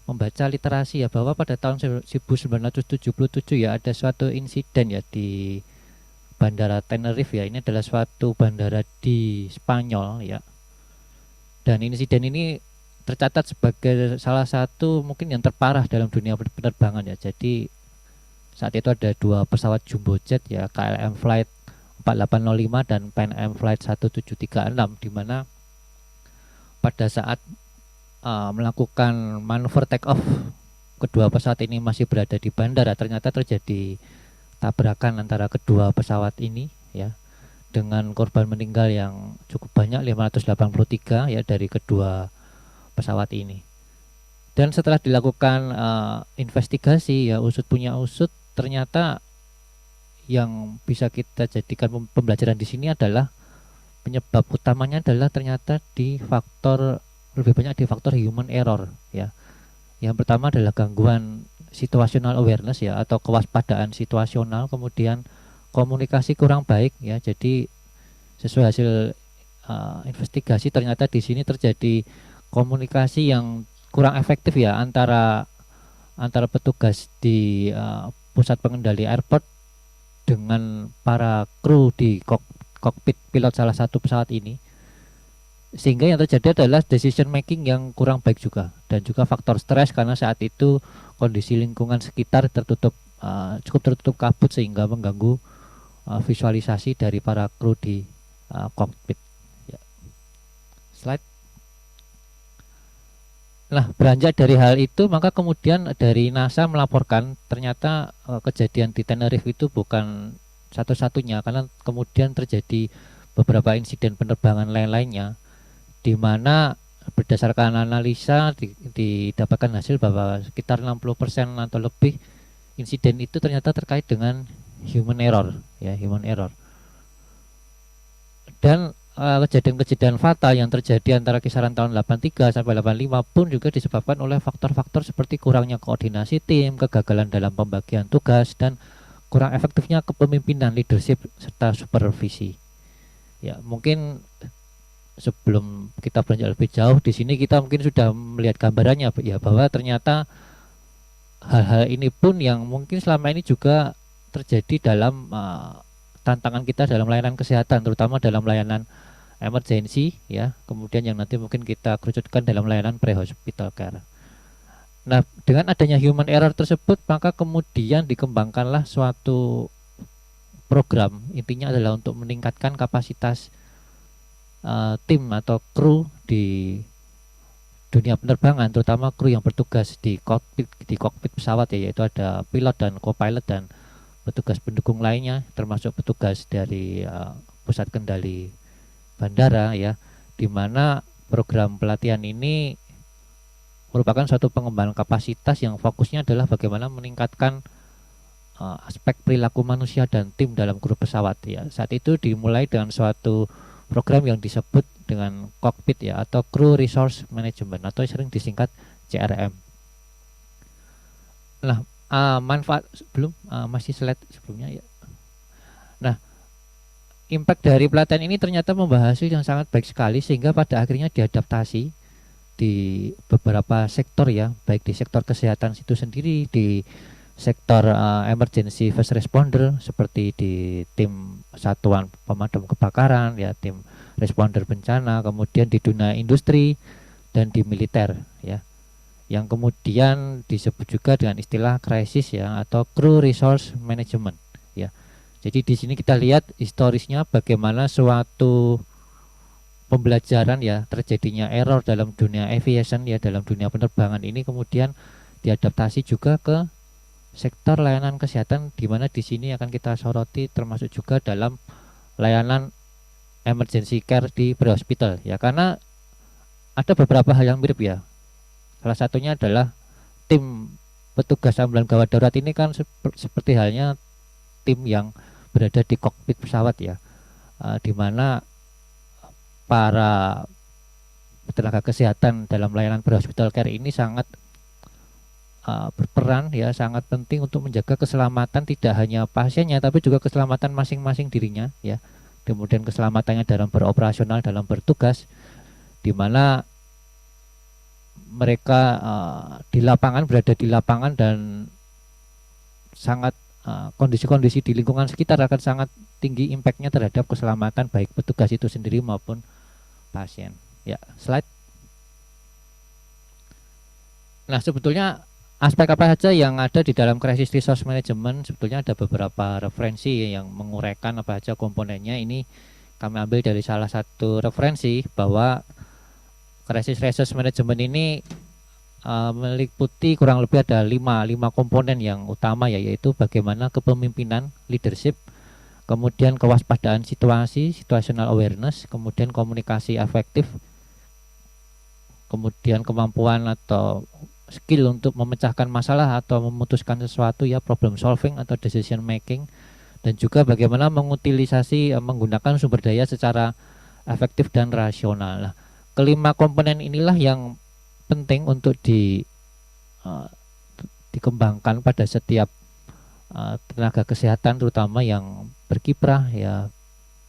Speaker 5: membaca literasi ya, bahwa pada tahun 1977 ya ada suatu insiden ya di Bandara Tenerife ya. Ini adalah suatu bandara di Spanyol ya. Dan insiden ini tercatat sebagai salah satu mungkin yang terparah dalam dunia penerbangan ya. Jadi saat itu ada dua pesawat jumbo jet ya, KLM Flight 4805 dan Pan Am Flight 1736, di mana pada saat melakukan manuver take off kedua pesawat ini masih berada di bandara, ternyata terjadi tabrakan antara kedua pesawat ini ya, dengan korban meninggal yang cukup banyak, 583 ya dari kedua pesawat ini. Dan setelah dilakukan investigasi ya, usut punya usut, ternyata yang bisa kita jadikan pembelajaran di sini adalah penyebab utamanya adalah ternyata di faktor, lebih banyak di faktor human error ya. Yang pertama adalah gangguan situational awareness ya, atau kewaspadaan situasional, kemudian komunikasi kurang baik ya. Jadi sesuai hasil investigasi ternyata di sini terjadi komunikasi yang kurang efektif ya antara petugas di pusat pengendali airport dengan para kru di kokpit pilot salah satu pesawat ini, sehingga yang terjadi adalah decision making yang kurang baik juga, dan juga faktor stres karena saat itu kondisi lingkungan sekitar cukup tertutup kabut sehingga mengganggu visualisasi dari para kru di kokpit ya. Slide. Nah, beranjak dari hal itu, maka kemudian dari NASA melaporkan ternyata kejadian di Tenerife itu bukan satu-satunya, karena kemudian terjadi beberapa insiden penerbangan lain-lainnya, di mana berdasarkan analisa didapatkan hasil bahwa sekitar 60% atau lebih insiden itu ternyata terkait dengan human error ya, human error. Dan kejadian-kejadian fatal yang terjadi antara kisaran tahun 83 sampai 85 pun juga disebabkan oleh faktor-faktor seperti kurangnya koordinasi tim, kegagalan dalam pembagian tugas, dan kurang efektifnya kepemimpinan, leadership, serta supervisi. Ya, mungkin sebelum kita beranjak lebih jauh, di sini kita mungkin sudah melihat gambarannya ya, bahwa ternyata hal-hal ini pun yang mungkin selama ini juga terjadi dalam tantangan kita dalam layanan kesehatan, terutama dalam layanan emergency ya, kemudian yang nanti mungkin kita kerucutkan dalam layanan pre-hospital care. Nah, dengan adanya human error tersebut, maka kemudian dikembangkanlah suatu program, intinya adalah untuk meningkatkan kapasitas tim atau kru di dunia penerbangan, terutama kru yang bertugas di kokpit pesawat ya, yaitu ada pilot dan co-pilot dan petugas pendukung lainnya, termasuk petugas dari pusat kendali bandara ya, di mana program pelatihan ini merupakan suatu pengembangan kapasitas yang fokusnya adalah bagaimana meningkatkan aspek perilaku manusia dan tim dalam kru pesawat ya. Saat itu dimulai dengan suatu program yang disebut dengan kokpit ya, atau Crew Resource Management, atau sering disingkat CRM. Nah, manfaat sebelum masih slide sebelumnya ya. Nah, impact dari pelatihan ini ternyata membahas hasil yang sangat baik sekali, sehingga pada akhirnya diadaptasi di beberapa sektor ya, baik di sektor kesehatan itu sendiri, di sektor emergency first responder seperti di tim satuan pemadam kebakaran ya, tim responder bencana, kemudian di dunia industri dan di militer ya, yang kemudian disebut juga dengan istilah krisis ya, atau crew resource management ya. Jadi di sini kita lihat historisnya bagaimana suatu pembelajaran ya, terjadinya error dalam dunia aviation ya, dalam dunia penerbangan ini kemudian diadaptasi juga ke sektor layanan kesehatan, di mana di sini akan kita soroti termasuk juga dalam layanan emergency care di pre-hospital ya, karena ada beberapa hal yang mirip ya. Salah satunya adalah tim petugas ambulan gawat darurat ini kan seperti halnya tim yang berada di kokpit pesawat ya, di mana para tenaga kesehatan dalam layanan pre-hospital care ini sangat berperan ya, sangat penting untuk menjaga keselamatan tidak hanya pasiennya tapi juga keselamatan masing-masing dirinya ya, kemudian keselamatannya dalam beroperasional, dalam bertugas, di mana mereka di lapangan, berada di lapangan, dan sangat kondisi-kondisi di lingkungan sekitar akan sangat tinggi impactnya terhadap keselamatan baik petugas itu sendiri maupun pasien ya. Slide. Nah, sebetulnya aspek apa saja yang ada di dalam crisis resource management, sebetulnya ada beberapa referensi yang menguraikan apa saja komponennya. Ini kami ambil dari salah satu referensi bahwa crisis resource management ini meliputi kurang lebih ada lima komponen yang utama ya, yaitu bagaimana kepemimpinan, leadership, kemudian kewaspadaan situasi, situational awareness, kemudian komunikasi efektif, kemudian kemampuan atau skill untuk memecahkan masalah atau memutuskan sesuatu ya, problem solving atau decision making, dan juga bagaimana mengutilisasi menggunakan sumber daya secara efektif dan rasional. Nah, kelima komponen inilah yang penting untuk dikembangkan pada setiap tenaga kesehatan, terutama yang berkiprah ya,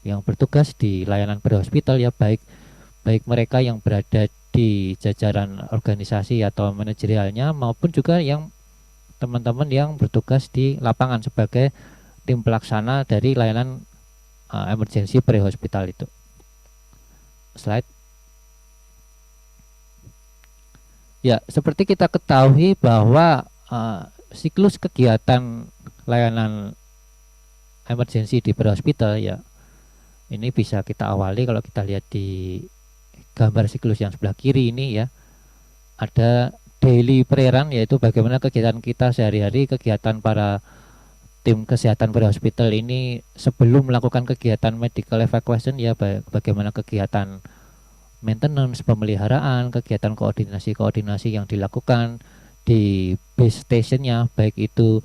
Speaker 5: yang bertugas di layanan pre-hospital ya, baik mereka yang berada di jajaran organisasi atau manajerialnya maupun juga yang teman-teman yang bertugas di lapangan sebagai tim pelaksana dari layanan emergency pre-hospital itu. Slide. Ya, seperti kita ketahui bahwa siklus kegiatan layanan emergency di pre-hospital ya, ini bisa kita awali kalau kita lihat di gambar siklus yang sebelah kiri ini ya. Ada daily pre-run, yaitu bagaimana kegiatan kita sehari-hari, kegiatan para tim kesehatan pre-hospital ini sebelum melakukan kegiatan medical evacuation ya, bagaimana kegiatan maintenance, pemeliharaan, kegiatan koordinasi yang dilakukan di base stationnya, baik itu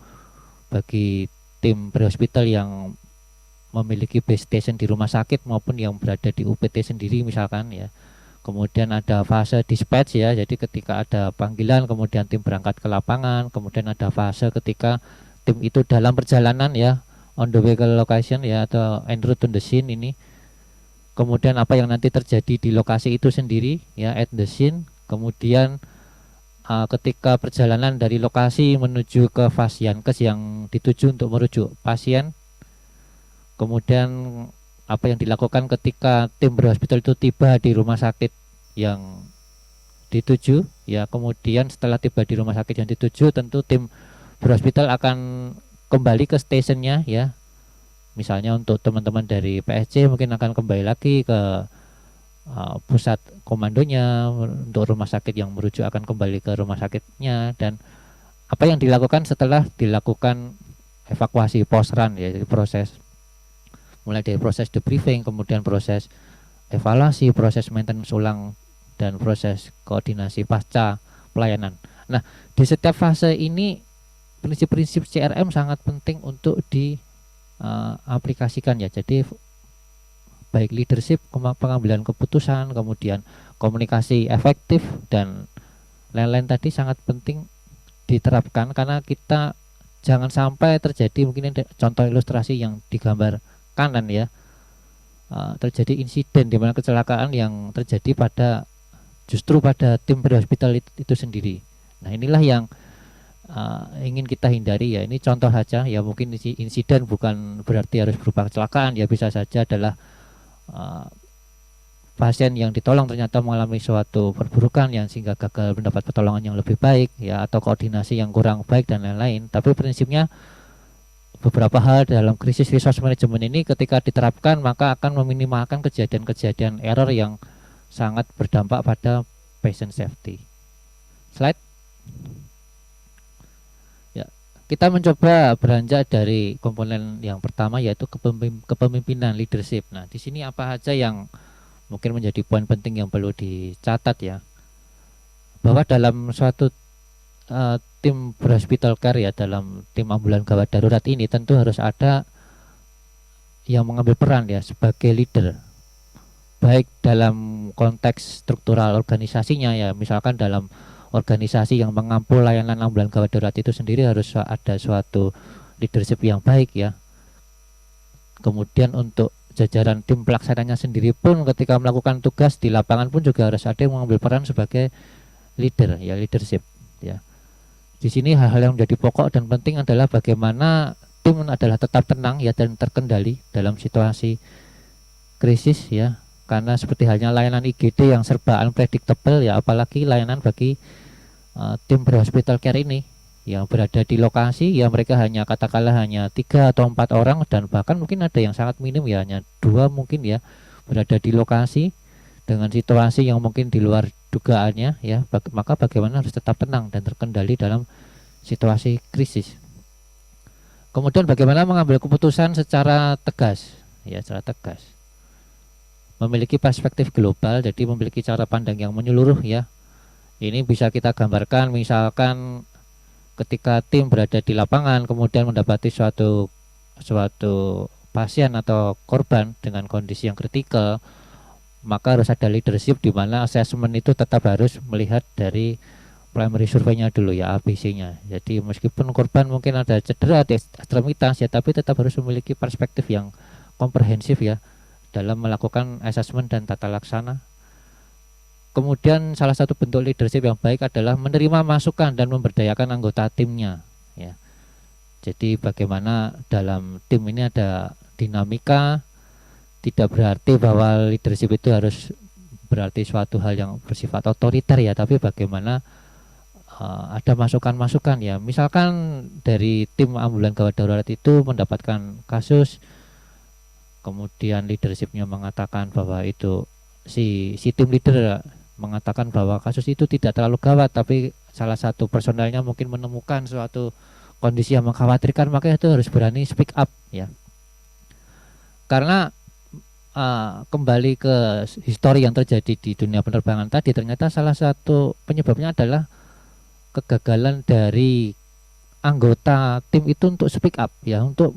Speaker 5: bagi tim pre-hospital yang memiliki base station di rumah sakit maupun yang berada di UPT sendiri misalkan ya. Kemudian ada fase dispatch ya, jadi ketika ada panggilan kemudian tim berangkat ke lapangan. Kemudian ada fase ketika tim itu dalam perjalanan ya, on the way ke location ya, atau en route to the scene ini. kemudian apa yang nanti terjadi di lokasi itu sendiri ya, at the scene, kemudian ketika perjalanan dari lokasi menuju ke Fasiankes yang dituju untuk merujuk pasien, kemudian apa yang dilakukan ketika tim berhospital itu tiba di rumah sakit yang dituju ya, kemudian setelah tiba di rumah sakit yang dituju tentu tim berhospital akan kembali ke stasiunnya ya. Misalnya untuk teman-teman dari PSC mungkin akan kembali lagi ke pusat komandonya, untuk rumah sakit yang merujuk akan kembali ke rumah sakitnya. Dan apa yang dilakukan setelah dilakukan evakuasi post run ya, jadi proses mulai dari proses debriefing, kemudian proses evaluasi, proses maintenance ulang, dan proses koordinasi pasca pelayanan. Nah, di setiap fase ini prinsip-prinsip CRM sangat penting untuk diaplikasikan ya. Jadi baik leadership, pengambilan keputusan, kemudian komunikasi efektif, dan lain-lain tadi sangat penting diterapkan, karena kita jangan sampai terjadi, mungkin ada contoh ilustrasi yang digambar kanan ya, terjadi insiden di mana kecelakaan yang terjadi justru pada tim berhospital itu sendiri. Nah, inilah yang ingin kita hindari ya. Ini contoh saja ya, mungkin insiden bukan berarti harus berupa kecelakaan ya, bisa saja adalah pasien yang ditolong ternyata mengalami suatu perburukan yang sehingga gagal mendapat pertolongan yang lebih baik ya, atau koordinasi yang kurang baik dan lain-lain. Tapi prinsipnya beberapa hal dalam krisis resource management ini ketika diterapkan maka akan meminimalkan kejadian-kejadian error yang sangat berdampak pada patient safety. Slide. Ya, kita mencoba beranjak dari komponen yang pertama yaitu kepemimpinan, leadership. Nah, di sini apa saja yang mungkin menjadi poin penting yang perlu dicatat ya, bahwa dalam suatu tim berhospital care ya, dalam tim ambulan gawat darurat ini tentu harus ada yang mengambil peran ya sebagai leader, baik dalam konteks struktural organisasinya ya, misalkan dalam organisasi yang mengampu layanan ambulan gawat darurat itu sendiri harus ada suatu leadership yang baik ya. Kemudian untuk jajaran tim pelaksananya sendiri pun ketika melakukan tugas di lapangan pun juga harus ada yang mengambil peran sebagai leader ya, leadership ya. Di sini hal-hal yang menjadi pokok dan penting adalah bagaimana tim adalah tetap tenang ya dan terkendali dalam situasi krisis ya, karena seperti halnya layanan IGD yang serba unpredictable ya, apalagi layanan bagi tim berhospital care ini yang berada di lokasi ya, mereka hanya katakanlah hanya 3 atau 4 orang, dan bahkan mungkin ada yang sangat minim ya, hanya 2 mungkin ya berada di lokasi dengan situasi yang mungkin di luar dugaannya ya, maka bagaimana harus tetap tenang dan terkendali dalam situasi krisis. Kemudian bagaimana mengambil keputusan secara tegas ya, secara tegas, memiliki perspektif global, jadi memiliki cara pandang yang menyeluruh ya. Ini bisa kita gambarkan misalkan ketika tim berada di lapangan kemudian mendapati suatu pasien atau korban dengan kondisi yang kritikal, maka harus ada leadership di mana assessment itu tetap harus melihat dari primary survey-nya dulu ya, ABC-nya. Jadi meskipun korban mungkin ada cedera di ekstremitas ya, tapi tetap harus memiliki perspektif yang komprehensif ya dalam melakukan assessment dan tata laksana. Kemudian salah satu bentuk leadership yang baik adalah menerima masukan dan memberdayakan anggota timnya ya. Jadi bagaimana dalam tim ini ada dinamika, tidak berarti bahwa leadership itu harus berarti suatu hal yang bersifat otoriter ya, tapi bagaimana ada masukan-masukan ya. Misalkan dari tim ambulan gawat darurat itu mendapatkan kasus, kemudian leadershipnya mengatakan bahwa itu si tim leader mengatakan bahwa kasus itu tidak terlalu gawat, tapi salah satu personelnya mungkin menemukan suatu kondisi yang mengkhawatirkan, maka itu harus berani speak up ya. Karena kembali ke histori yang terjadi di dunia penerbangan tadi, ternyata salah satu penyebabnya adalah kegagalan dari anggota tim itu untuk speak up ya, untuk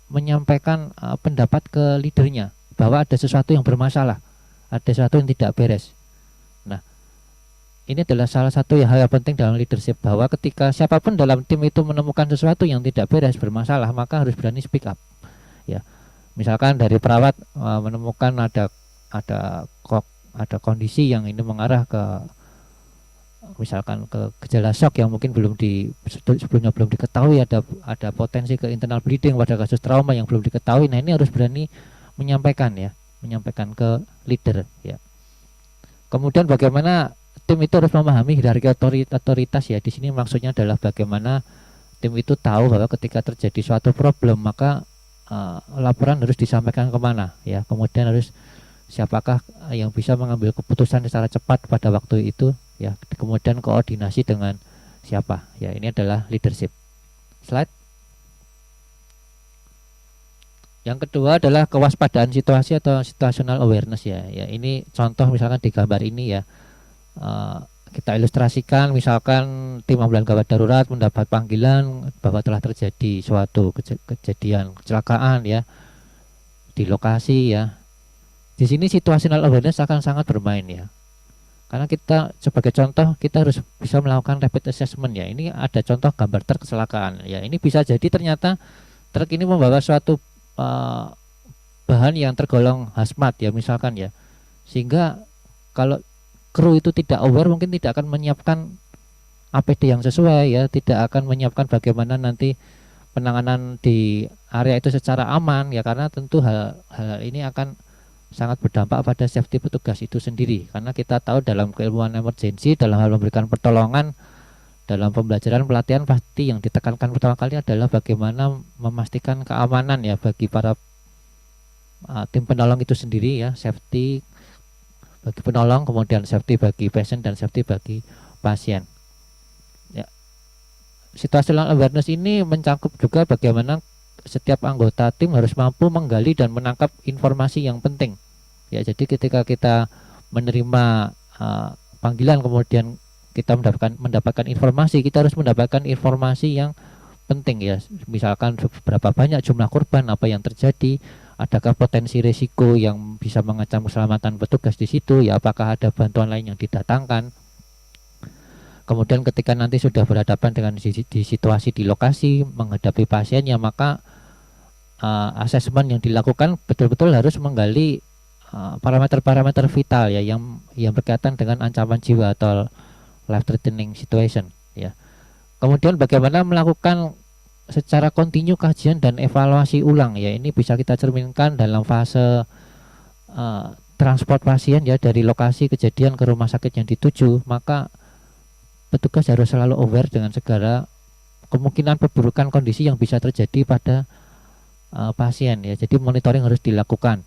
Speaker 5: menyampaikan pendapat ke leadernya bahwa ada sesuatu yang bermasalah, ada sesuatu yang tidak beres. Nah, ini adalah salah satu hal yang penting dalam leadership, bahwa ketika siapapun dalam tim itu menemukan sesuatu yang tidak beres, bermasalah, maka harus berani speak up ya. Misalkan dari perawat menemukan ada kondisi yang ini mengarah ke misalkan ke gejala shock yang mungkin sebelumnya belum diketahui, ada potensi ke internal bleeding pada kasus trauma yang belum diketahui. Nah, ini harus berani menyampaikan ke leader ya. Kemudian bagaimana tim itu harus memahami hierarki otoritas ya. Di sini maksudnya adalah bagaimana tim itu tahu bahwa ketika terjadi suatu problem maka laporan harus disampaikan kemana ya. Kemudian harus siapakah yang bisa mengambil keputusan secara cepat pada waktu itu ya. Kemudian koordinasi dengan siapa ya. Ini adalah leadership. Slide. Yang kedua adalah kewaspadaan situasi atau situational awareness ya. Ya, ini contoh misalkan di gambar ini ya. Kita ilustrasikan misalkan tim ambulan gawat darurat mendapat panggilan bahwa telah terjadi suatu kejadian kecelakaan ya di lokasi ya. Di sini situational awareness akan sangat bermain ya. Karena kita sebagai contoh kita harus bisa melakukan rapid assessment ya. Ini ada contoh gambar truk kecelakaan ya. Ini bisa jadi ternyata truk ini membawa suatu bahan yang tergolong hazmat ya misalkan ya, sehingga kalau kru itu tidak aware mungkin tidak akan menyiapkan APD yang sesuai ya, tidak akan menyiapkan bagaimana nanti penanganan di area itu secara aman ya, karena tentu hal ini akan sangat berdampak pada safety petugas itu sendiri. Karena kita tahu dalam keilmuan emergensi, dalam hal memberikan pertolongan, dalam pembelajaran pelatihan pasti yang ditekankan pertama kali adalah bagaimana memastikan keamanan ya bagi para tim penolong itu sendiri ya, safety bagi penolong, kemudian safety bagi pasien dan safety bagi pasien. Ya. Situational awareness ini mencakup juga bagaimana setiap anggota tim harus mampu menggali dan menangkap informasi yang penting. Ya, jadi ketika kita menerima panggilan kemudian kita mendapatkan informasi, kita harus mendapatkan informasi yang penting ya. Misalkan berapa banyak jumlah korban, apa yang terjadi, adakah potensi risiko yang bisa mengancam keselamatan petugas di situ ya, apakah ada bantuan lain yang didatangkan. Kemudian ketika nanti sudah berhadapan dengan di situasi di lokasi menghadapi pasiennya, maka asesmen yang dilakukan betul-betul harus menggali parameter-parameter vital ya yang berkaitan dengan ancaman jiwa atau life threatening situation ya. Kemudian bagaimana melakukan secara kontinu kajian dan evaluasi ulang ya, ini bisa kita cerminkan dalam fase transport pasien ya dari lokasi kejadian ke rumah sakit yang dituju. Maka petugas harus selalu aware dengan segala kemungkinan perburukan kondisi yang bisa terjadi pada pasien ya. Jadi monitoring harus dilakukan.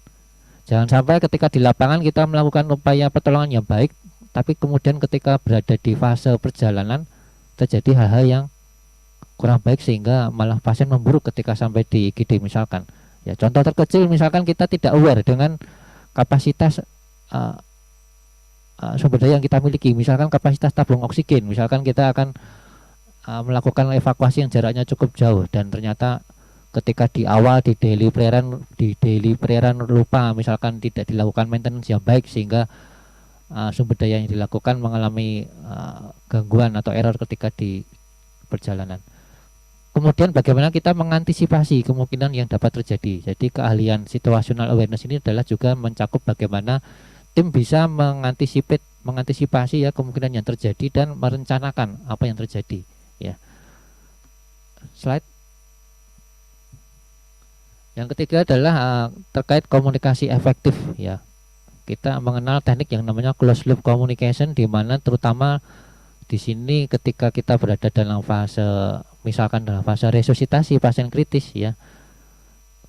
Speaker 5: Jangan sampai ketika di lapangan kita melakukan upaya pertolongan yang baik, tapi kemudian ketika berada di fase perjalanan terjadi hal-hal yang kurang baik sehingga malah pasien memburuk ketika sampai di IGD misalkan. Ya, contoh terkecil misalkan kita tidak aware dengan kapasitas sumber daya yang kita miliki, misalkan kapasitas tabung oksigen, misalkan kita akan melakukan evakuasi yang jaraknya cukup jauh dan ternyata ketika di awal di daily pelayaran lupa misalkan tidak dilakukan maintenance yang baik sehingga sumber daya yang dilakukan mengalami gangguan atau error ketika di perjalanan. Kemudian bagaimana kita mengantisipasi kemungkinan yang dapat terjadi. Jadi keahlian situational awareness ini adalah juga mencakup bagaimana tim bisa mengantisipasi ya kemungkinan yang terjadi dan merencanakan apa yang terjadi ya. Slide. Yang ketiga adalah terkait komunikasi efektif ya. Kita mengenal teknik yang namanya closed loop communication, di mana terutama di sini ketika kita berada dalam fase misalkan dalam fase resusitasi pasien kritis ya.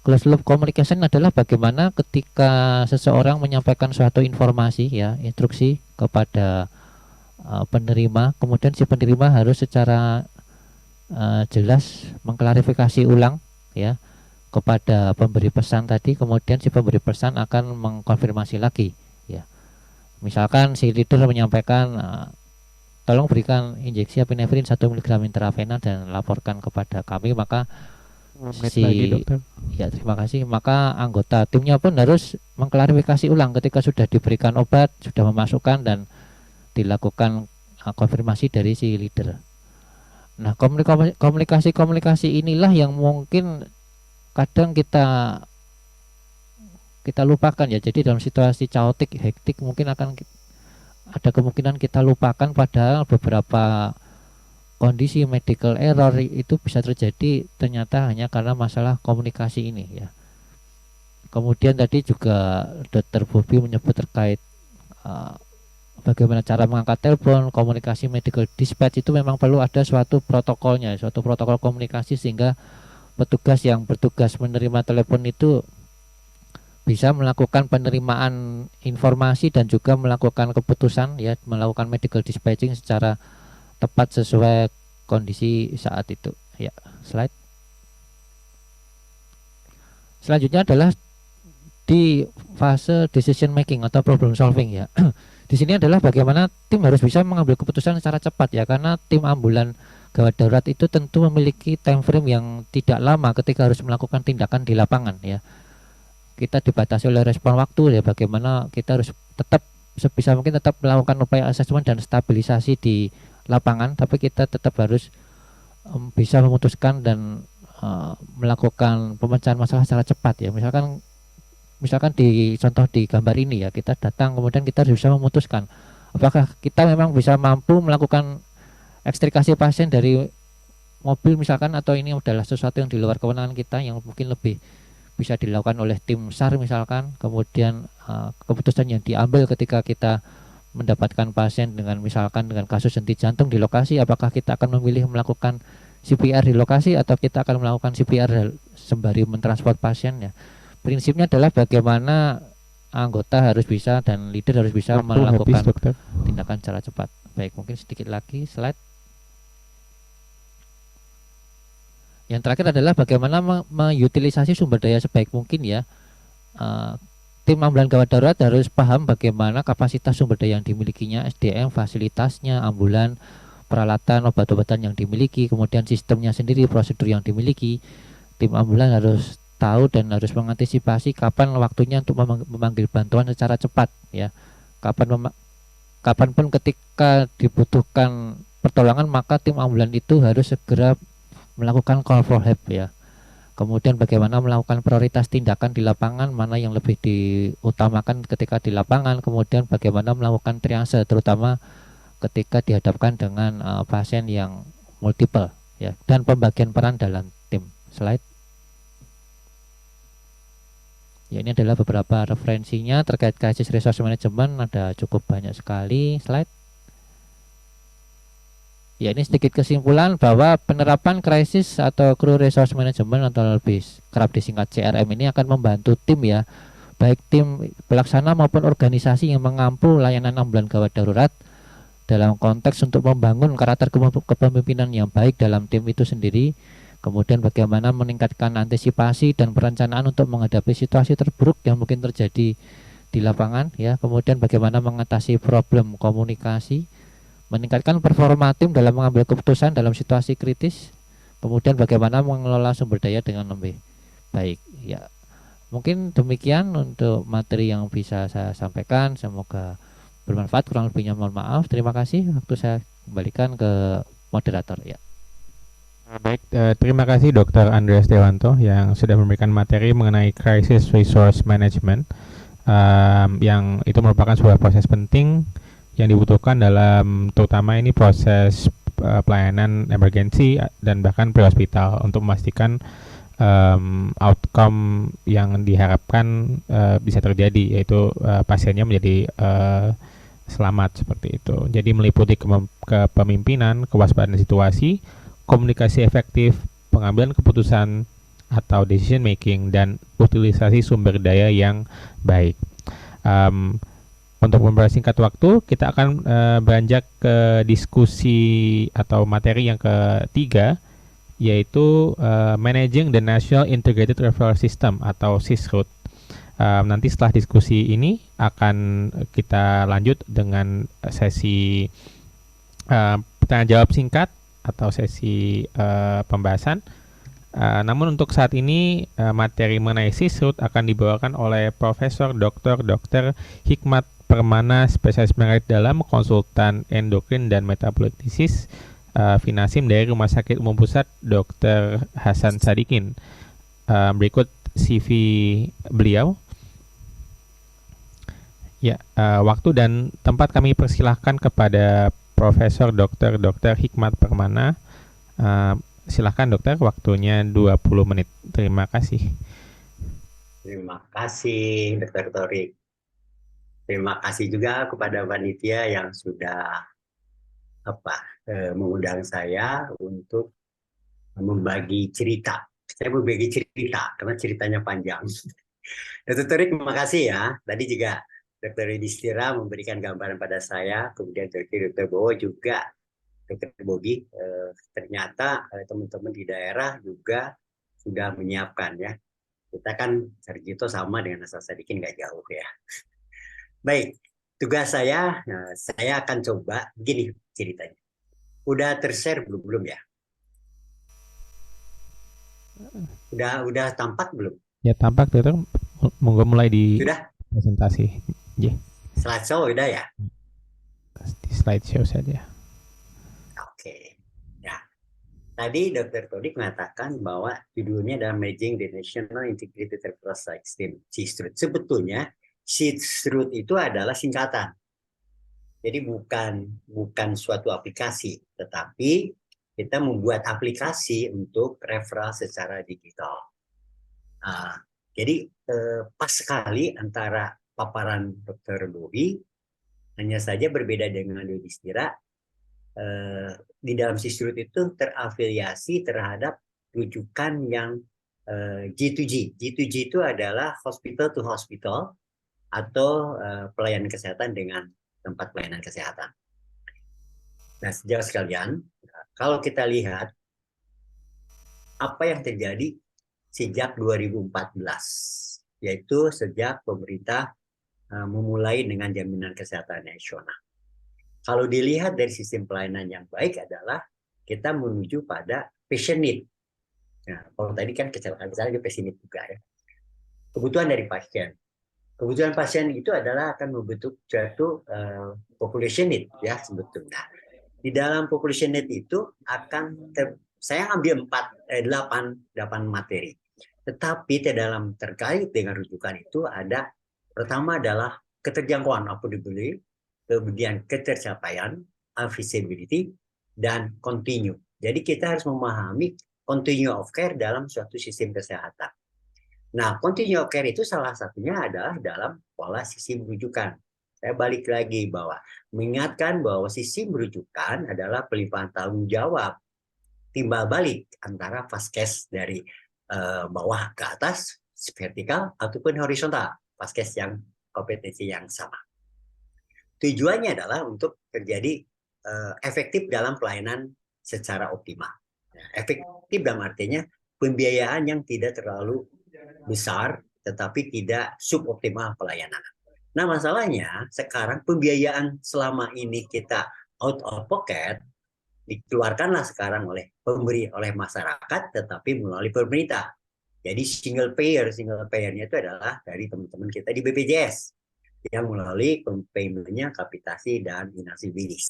Speaker 5: Closed loop communication adalah bagaimana ketika seseorang menyampaikan suatu informasi ya, instruksi kepada penerima, kemudian si penerima harus secara jelas mengklarifikasi ulang ya kepada pemberi pesan tadi, kemudian si pemberi pesan akan mengkonfirmasi lagi ya. Misalkan si leader menyampaikan tolong berikan injeksi epinefrin 1 mg intravena dan laporkan kepada kami, maka ya terima kasih, maka anggota timnya pun harus mengklarifikasi ulang ketika sudah diberikan obat, sudah memasukkan dan dilakukan konfirmasi dari si leader. Nah, komunikasi inilah yang mungkin kadang kita kita lupakan ya. Jadi dalam situasi chaotic, hektik mungkin akan ada kemungkinan kita lupakan, padahal beberapa kondisi medical error itu bisa terjadi ternyata hanya karena masalah komunikasi ini ya. Kemudian tadi juga Dr. Bobby menyebut terkait bagaimana cara mengangkat telepon, komunikasi medical dispatch itu memang perlu ada suatu protokolnya, suatu protokol komunikasi sehingga petugas yang bertugas menerima telepon itu bisa melakukan penerimaan informasi dan juga melakukan keputusan ya, melakukan medical dispatching secara tepat sesuai kondisi saat itu ya. Slide selanjutnya adalah di fase decision making atau problem solving ya. Di sini adalah bagaimana tim harus bisa mengambil keputusan secara cepat ya, karena tim ambulan gawat darurat itu tentu memiliki time frame yang tidak lama ketika harus melakukan tindakan di lapangan ya. Kita dibatasi oleh respon waktu ya, bagaimana kita harus tetap sebisa mungkin tetap melakukan upaya asesmen dan stabilisasi di lapangan, tapi kita tetap harus bisa memutuskan dan melakukan pemecahan masalah secara cepat ya. Misalkan di contoh di gambar ini ya, kita datang kemudian kita harus bisa memutuskan apakah kita memang bisa mampu melakukan ekstrikasi pasien dari mobil misalkan, atau ini adalah sesuatu yang di luar kewenangan kita yang mungkin lebih bisa dilakukan oleh tim SAR misalkan. Kemudian keputusan yang diambil ketika kita mendapatkan pasien dengan misalkan dengan kasus henti jantung di lokasi, apakah kita akan memilih melakukan CPR di lokasi atau kita akan melakukan CPR sembari mentransport pasien ya. Prinsipnya adalah bagaimana anggota harus bisa dan leader harus bisa melakukan tindakan secara cepat. Baik, mungkin sedikit lagi slide. Yang terakhir adalah bagaimana mengutilisasi sumber daya sebaik mungkin ya. Tim ambulan gawat darurat harus paham bagaimana kapasitas sumber daya yang dimilikinya, SDM, fasilitasnya, ambulan, peralatan, obat-obatan yang dimiliki, kemudian sistemnya sendiri, prosedur yang dimiliki. Tim ambulan harus tahu dan harus mengantisipasi kapan waktunya untuk memanggil bantuan secara cepat ya. Kapanpun ketika dibutuhkan pertolongan, maka tim ambulan itu harus segera melakukan call for help ya. Kemudian bagaimana melakukan prioritas tindakan di lapangan, mana yang lebih diutamakan ketika di lapangan, kemudian bagaimana melakukan triase terutama ketika dihadapkan dengan pasien yang multiple ya, dan pembagian peran dalam tim. Slide. Ya, ini adalah beberapa referensinya terkait crisis resource management, ada cukup banyak sekali. Slide. Ya, ini sedikit kesimpulan bahwa penerapan krisis atau crew resource management atau lebih kerap disingkat CRM ini akan membantu tim ya, baik tim pelaksana maupun organisasi yang mengampu layanan ambulan gawat darurat dalam konteks untuk membangun karakter kepemimpinan yang baik dalam tim itu sendiri. Kemudian bagaimana meningkatkan antisipasi dan perencanaan untuk menghadapi situasi terburuk yang mungkin terjadi di lapangan ya. Kemudian bagaimana mengatasi problem komunikasi, meningkatkan performa tim dalam mengambil keputusan dalam situasi kritis, kemudian bagaimana mengelola sumber daya dengan lebih baik ya. Mungkin demikian untuk materi yang bisa saya sampaikan, semoga bermanfaat. Kurang lebihnya mohon maaf. Terima kasih. Waktu saya kembalikan ke moderator ya.
Speaker 2: Baik, terima kasih Dr. Andreas Dewanto yang sudah memberikan materi mengenai crisis resource management, yang itu merupakan sebuah proses penting yang dibutuhkan dalam terutama ini proses pelayanan emergensi dan bahkan pre-hospital untuk memastikan outcome yang diharapkan bisa terjadi, yaitu pasiennya menjadi selamat seperti itu. Jadi meliputi kepemimpinan, kewaspadaan situasi, komunikasi efektif, pengambilan keputusan atau decision making, dan utilisasi sumber daya yang baik. Untuk mempersingkat waktu, kita akan beranjak ke diskusi atau materi yang ketiga, yaitu Managing the National Integrated Referral System atau SISRUT. Nanti setelah diskusi ini akan kita lanjut dengan sesi pertanyaan jawab singkat atau sesi pembahasan. Namun untuk saat ini materi mengenai SISRUT akan dibawakan oleh Profesor Dr. Hikmat Permana, spesialis penyakit dalam, konsultan endokrin dan metabolik disease, Finasim dari Rumah Sakit Umum Pusat Dr. Hasan Sadikin. Berikut CV beliau. Ya, waktu dan tempat kami persilahkan kepada Profesor Dr. Hikmat Permana. Silahkan dokter, waktunya 20 menit. Terima kasih.
Speaker 6: Terima kasih, Dr. Torik. Terima kasih juga kepada panitia yang sudah mengundang saya untuk membagi cerita. Saya berbagi cerita karena ceritanya panjang. Dr. Torik, terima kasih ya. Tadi juga Dr. Yudhistira memberikan gambaran pada saya, kemudian Dr. Bowo juga, Dr. Bobi, ternyata teman-teman di daerah juga sudah menyiapkan ya. Kita kan Sarjito sama dengan Asal Sadikin nggak jauh ya. Baik, tugas saya akan coba begini ceritanya. Udah tershare belum ya? Udah tampak belum?
Speaker 2: Ya, tampak dokter. Monggo mulai di
Speaker 6: Sudah?
Speaker 2: presentasi. Yeah.
Speaker 6: Slideshow udah ya?
Speaker 2: Di slideshow saja.
Speaker 6: Oke. Ya. Tadi Dr. Todik mengatakan bahwa judulnya adalah Managing the National Integrated Referral System, CISRUT. Sebetulnya CISRUT itu adalah singkatan. Jadi bukan suatu aplikasi, tetapi kita membuat aplikasi untuk referral secara digital. Jadi pas sekali antara paparan Dr. Bobi, hanya saja berbeda dengan Yudhistira. Di dalam CISRUT itu terafiliasi terhadap rujukan yang G2G. G2G itu adalah hospital to hospital atau pelayanan kesehatan dengan tempat pelayanan kesehatan. Nah, sejauh sekalian, kalau kita lihat apa yang terjadi sejak 2014, yaitu sejak pemerintah memulai dengan jaminan kesehatan nasional. Kalau dilihat dari sistem pelayanan yang baik adalah kita menuju pada patient need. Nah, kalau tadi kan kecelakaan patient need juga ya. Kebutuhan dari pasien. Kebutuhan pasien itu adalah akan membentuk suatu population need ya sebetulnya. Di dalam population need itu akan saya ambil 8 materi. Tetapi dalam terkait dengan rujukan itu ada pertama adalah keterjangkauan affordability, kemudian ketercapaian, accessibility, dan continue. Jadi kita harus memahami continue of care dalam suatu sistem kesehatan. Nah, continue of care itu salah satunya adalah dalam pola sistem rujukan. Saya balik lagi bahwa mengingatkan bahwa sistem rujukan adalah pelimpahan tanggung jawab timbal balik antara vaskes dari bawah ke atas, vertikal ataupun horizontal, vaskes yang kompetensi yang sama. Tujuannya adalah untuk terjadi efektif dalam pelayanan secara optimal. Efektif dalam artinya pembiayaan yang tidak terlalu besar, tetapi tidak suboptimal pelayanan. Nah, masalahnya sekarang pembiayaan selama ini kita out of pocket dikeluarkanlah sekarang oleh pemberi, oleh masyarakat, tetapi melalui pemerintah. Jadi single payer-nya itu adalah dari teman-teman kita di BPJS yang melalui payment-nya kapitasi dan inasi medis.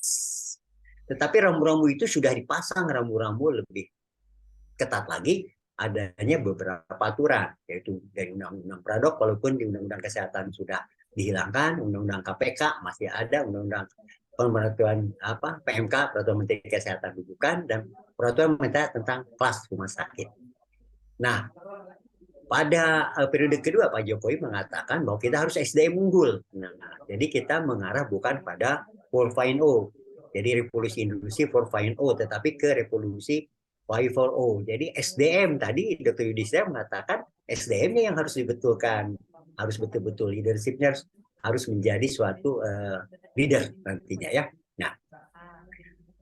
Speaker 6: Tetapi rambu-rambu itu sudah dipasang rambu-rambu lebih ketat lagi, adanya beberapa aturan, yaitu dari Undang-Undang Pradok, walaupun di Undang-Undang Kesehatan sudah dihilangkan, Undang-Undang KPK masih ada, Undang-Undang Peraturan PMK, Peraturan Menteri Kesehatan Rujukan, dan Peraturan Menteri tentang kelas rumah sakit. Nah, pada periode kedua Pak Jokowi mengatakan bahwa kita harus SDM unggul. Nah, jadi kita mengarah bukan pada 4.0, jadi revolusi industri 4.0, tetapi ke revolusi 5.0. Jadi SDM tadi Dr. Yudhistira mengatakan SDM-nya yang harus dibetulkan, harus betul-betul leadership-nya harus menjadi suatu leader nantinya ya. Nah,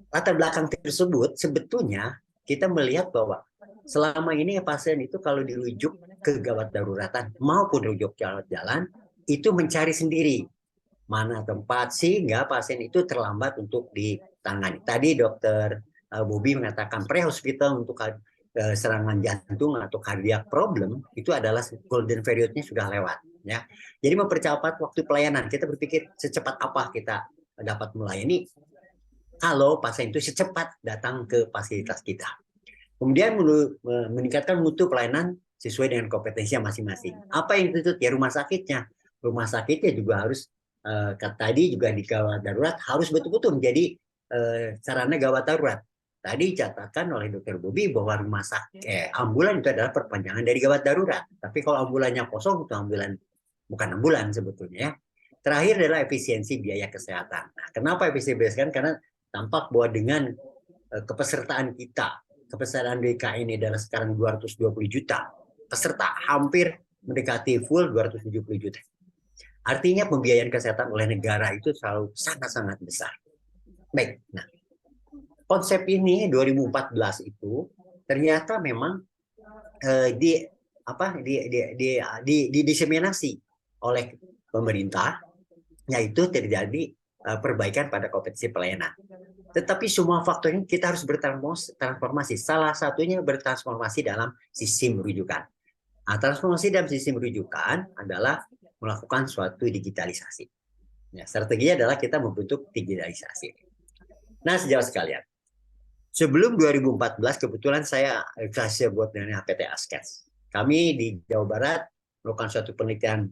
Speaker 6: latar belakang tersebut sebetulnya kita melihat bahwa selama ini pasien itu kalau dirujuk ke gawat daruratan maupun rujuk jalan itu mencari sendiri mana tempat sehingga pasien itu terlambat untuk ditangani. Tadi Dokter Bobi mengatakan pre-hospital untuk serangan jantung atau cardiac problem itu adalah golden period-nya sudah lewat ya. Jadi mempercepat waktu pelayanan. Kita berpikir secepat apa kita dapat melayani kalau pasien itu secepat datang ke fasilitas kita. Kemudian meningkatkan mutu pelayanan sesuai dengan kompetensi masing-masing. Apa yang dituntut? Ya rumah sakitnya. Rumah sakitnya juga harus tadi juga di gawat darurat harus betul-betul menjadi sarana gawat darurat. Tadi dicatatkan oleh Dr. Bobby bahwa rumah sakit ambulan itu adalah perpanjangan dari gawat darurat. Tapi kalau ambulannya kosong itu ambulan bukan ambulan sebetulnya ya. Terakhir adalah efisiensi biaya kesehatan. Nah, kenapa efisiensi biaya kesehatan? Karena tampak bahwa dengan kepesertaan kita, kepesertaan DKI ini adalah sekarang 220 juta peserta, hampir mendekati full 270 juta. Artinya pembiayaan kesehatan oleh negara itu selalu sangat-sangat besar. Baik, nah konsep ini 2014 itu ternyata memang didiseminasi oleh pemerintah, yaitu terjadi perbaikan pada kompetensi pelayanan. Tetapi semua faktor ini kita harus bertransformasi. Salah satunya bertransformasi dalam sistem rujukan. Nah, transformasi dalam sistem rujukan adalah melakukan suatu digitalisasi. Ya, strateginya adalah kita membentuk digitalisasi. Nah, sejauh sekalian, sebelum 2014 kebetulan saya buat dengan PT Askes. Kami di Jawa Barat melakukan suatu penelitian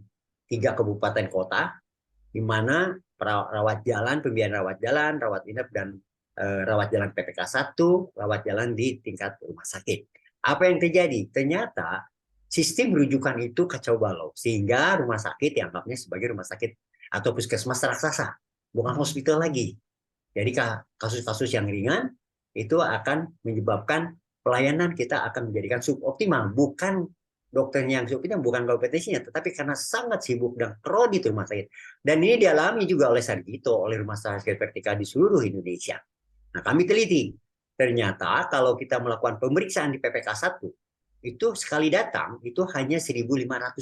Speaker 6: 3 kabupaten kota, di mana rawat jalan, pembiayaan rawat jalan, rawat inap, dan rawat jalan PPK 1, rawat jalan di tingkat rumah sakit. Apa yang terjadi? Ternyata sistem rujukan itu kacau balau, sehingga rumah sakit dianggapnya sebagai rumah sakit atau puskesmas raksasa, bukan hospital lagi. Jadi kasus-kasus yang ringan itu akan menyebabkan pelayanan kita akan menjadikan suboptimal, bukan dokternya yang suboptimal, bukan kompetensinya, tetapi karena sangat sibuk dan kredit rumah sakit. Dan ini dialami juga oleh Sarjito, oleh rumah sakit vertikal di seluruh Indonesia. Nah, kami teliti, ternyata kalau kita melakukan pemeriksaan di PPK 1, itu sekali datang itu hanya Rp1.500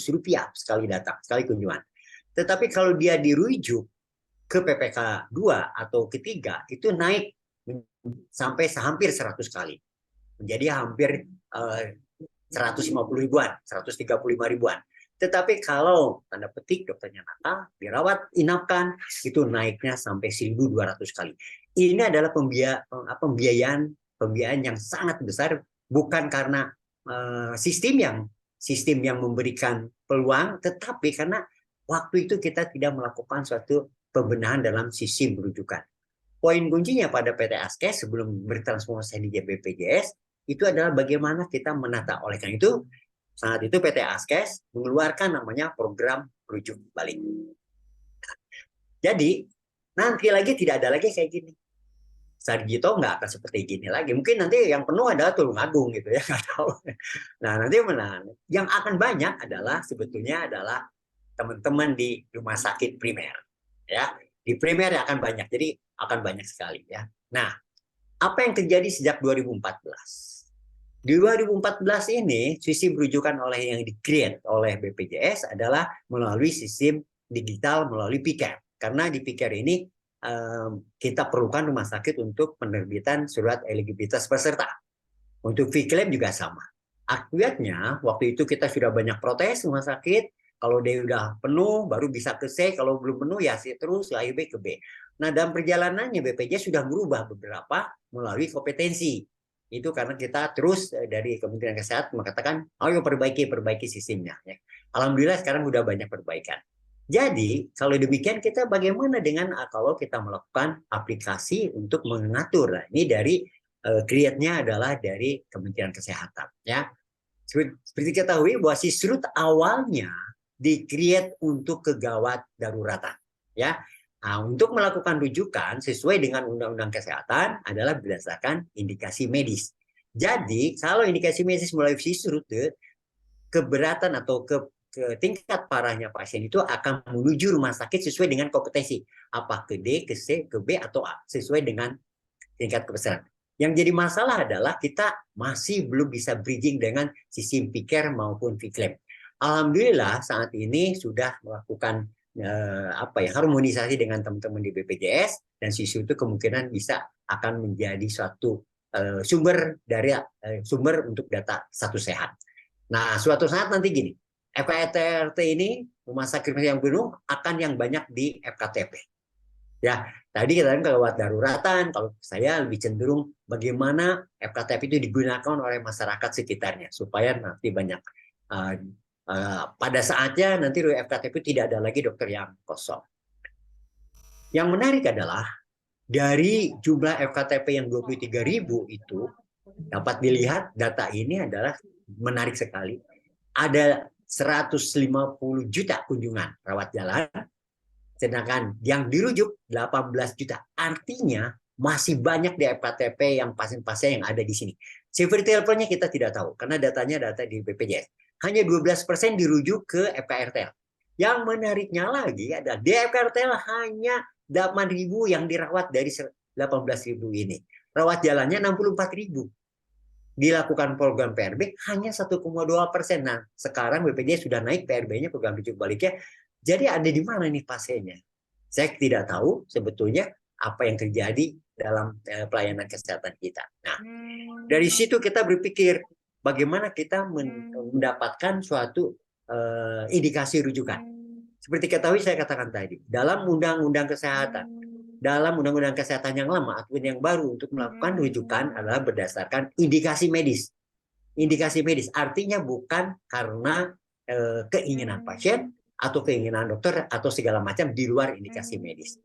Speaker 6: sekali datang, sekali kunjungan. Tetapi kalau dia dirujuk ke PPK 2 atau ketiga, itu naik sampai hampir 100 kali. Menjadi hampir 150 ribuan, 135 ribuan. Tetapi kalau tanda petik dokternya nakal, dirawat, inapkan, itu naiknya sampai 1.200 kali. Ini adalah pembiayaan yang sangat besar, bukan karena sistem yang memberikan peluang, tetapi karena waktu itu kita tidak melakukan suatu pembenahan dalam sistem rujukan. Poin kuncinya pada PT Askes sebelum bertransformasi di BPJS itu adalah bagaimana kita menata. Oleh karena itu, saat itu PT Askes mengeluarkan namanya program rujuk balik. Jadi nanti lagi tidak ada lagi kayak gini. Sarjito nggak akan seperti gini lagi. Mungkin nanti yang penuh adalah Tulungagung gitu ya, nggak tahu. Nah nanti yang akan banyak adalah sebetulnya adalah teman-teman di rumah sakit primer, ya. Di primer akan banyak, jadi akan banyak sekali ya. Nah, apa yang terjadi sejak 2014? Di 2014 ini sistem rujukan yang di-create oleh BPJS adalah melalui sistem digital melalui Piker. Karena di Piker ini kita perlukan rumah sakit untuk penerbitan surat eligibilitas peserta. Untuk V-claim juga sama. Akibatnya waktu itu kita sudah banyak protes rumah sakit. Kalau dia udah penuh, baru bisa ke C. Kalau belum penuh, ya C terus, A, B ke B. Nah, dalam perjalanannya BPJS sudah berubah beberapa melalui kompetensi. Itu karena kita terus dari Kementerian Kesehatan mengatakan, ayo perbaiki sistemnya. Alhamdulillah sekarang sudah banyak perbaikan. Jadi, kalau demikian kita bagaimana dengan kalau kita melakukan aplikasi untuk mengatur. Nah, ini dari create-nya adalah dari Kementerian Kesehatan. Ya. Seperti kita ketahui bahwa Sisrut awalnya di-create untuk kegawat daruratan. Ya. Nah, untuk melakukan rujukan sesuai dengan Undang-Undang Kesehatan adalah berdasarkan indikasi medis. Jadi, kalau indikasi medis melalui Sisrut, keberatan atau ke tingkat parahnya pasien itu akan menuju rumah sakit sesuai dengan kompetensi. Apa ke D, ke C, ke B, atau A. Sesuai dengan tingkat kebesaran. Yang jadi masalah adalah kita masih belum bisa bridging dengan sistem Piker maupun V-claim. Alhamdulillah saat ini sudah melakukan harmonisasi dengan teman-teman di BPJS, dan Sisrut itu kemungkinan bisa akan menjadi suatu sumber untuk data satu sehat. Nah, suatu saat nanti gini, FKTRT ini rumah sakit yang penuh akan yang banyak di FKTP. Ya, tadi kita gawat daruratan, kalau saya lebih cenderung bagaimana FKTP itu digunakan oleh masyarakat sekitarnya supaya nanti banyak pada saatnya nanti FKTP tidak ada lagi dokter yang kosong. Yang menarik adalah dari jumlah FKTP yang 23.000 itu dapat dilihat data ini adalah menarik sekali. Ada 150 juta kunjungan rawat jalan, sedangkan yang dirujuk 18 juta. Artinya masih banyak di FKTP yang pasien-pasien yang ada di sini. Severity levelnya kita tidak tahu karena datanya data di BPJS. Hanya 12% dirujuk ke FKRTL. Yang menariknya lagi adalah di FKRTL hanya 8.000 yang dirawat dari 18.000 ini. Rawat jalannya 64.000. Dilakukan program PRB hanya 1,2%. Nah, sekarang BPJS sudah naik PRB-nya, program rujuk baliknya. Jadi ada di mana nih pasiennya? Saya tidak tahu sebetulnya apa yang terjadi dalam pelayanan kesehatan kita. Nah, dari situ kita berpikir bagaimana kita mendapatkan suatu indikasi rujukan. Seperti ketahui saya katakan tadi, dalam Undang-Undang Kesehatan yang lama ataupun yang baru untuk melakukan rujukan adalah berdasarkan indikasi medis. Indikasi medis artinya bukan karena keinginan pasien atau keinginan dokter atau segala macam di luar indikasi medis.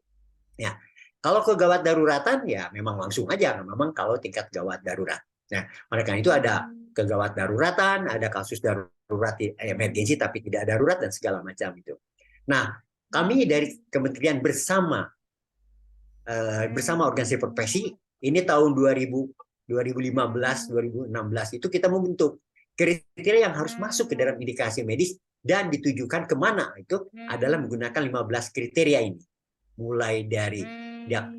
Speaker 6: Ya, kalau ke gawat daruratan ya memang langsung aja, memang kalau tingkat gawat darurat. Nah, mereka itu ada kegawat daruratan, ada kasus darurat emergensi tapi tidak darurat dan segala macam itu. Nah, kami dari kementerian bersama organisasi profesi ini tahun 2015, 2016 itu kita membentuk kriteria yang harus masuk ke dalam indikasi medis dan ditujukan kemana itu adalah menggunakan 15 kriteria ini. Mulai dari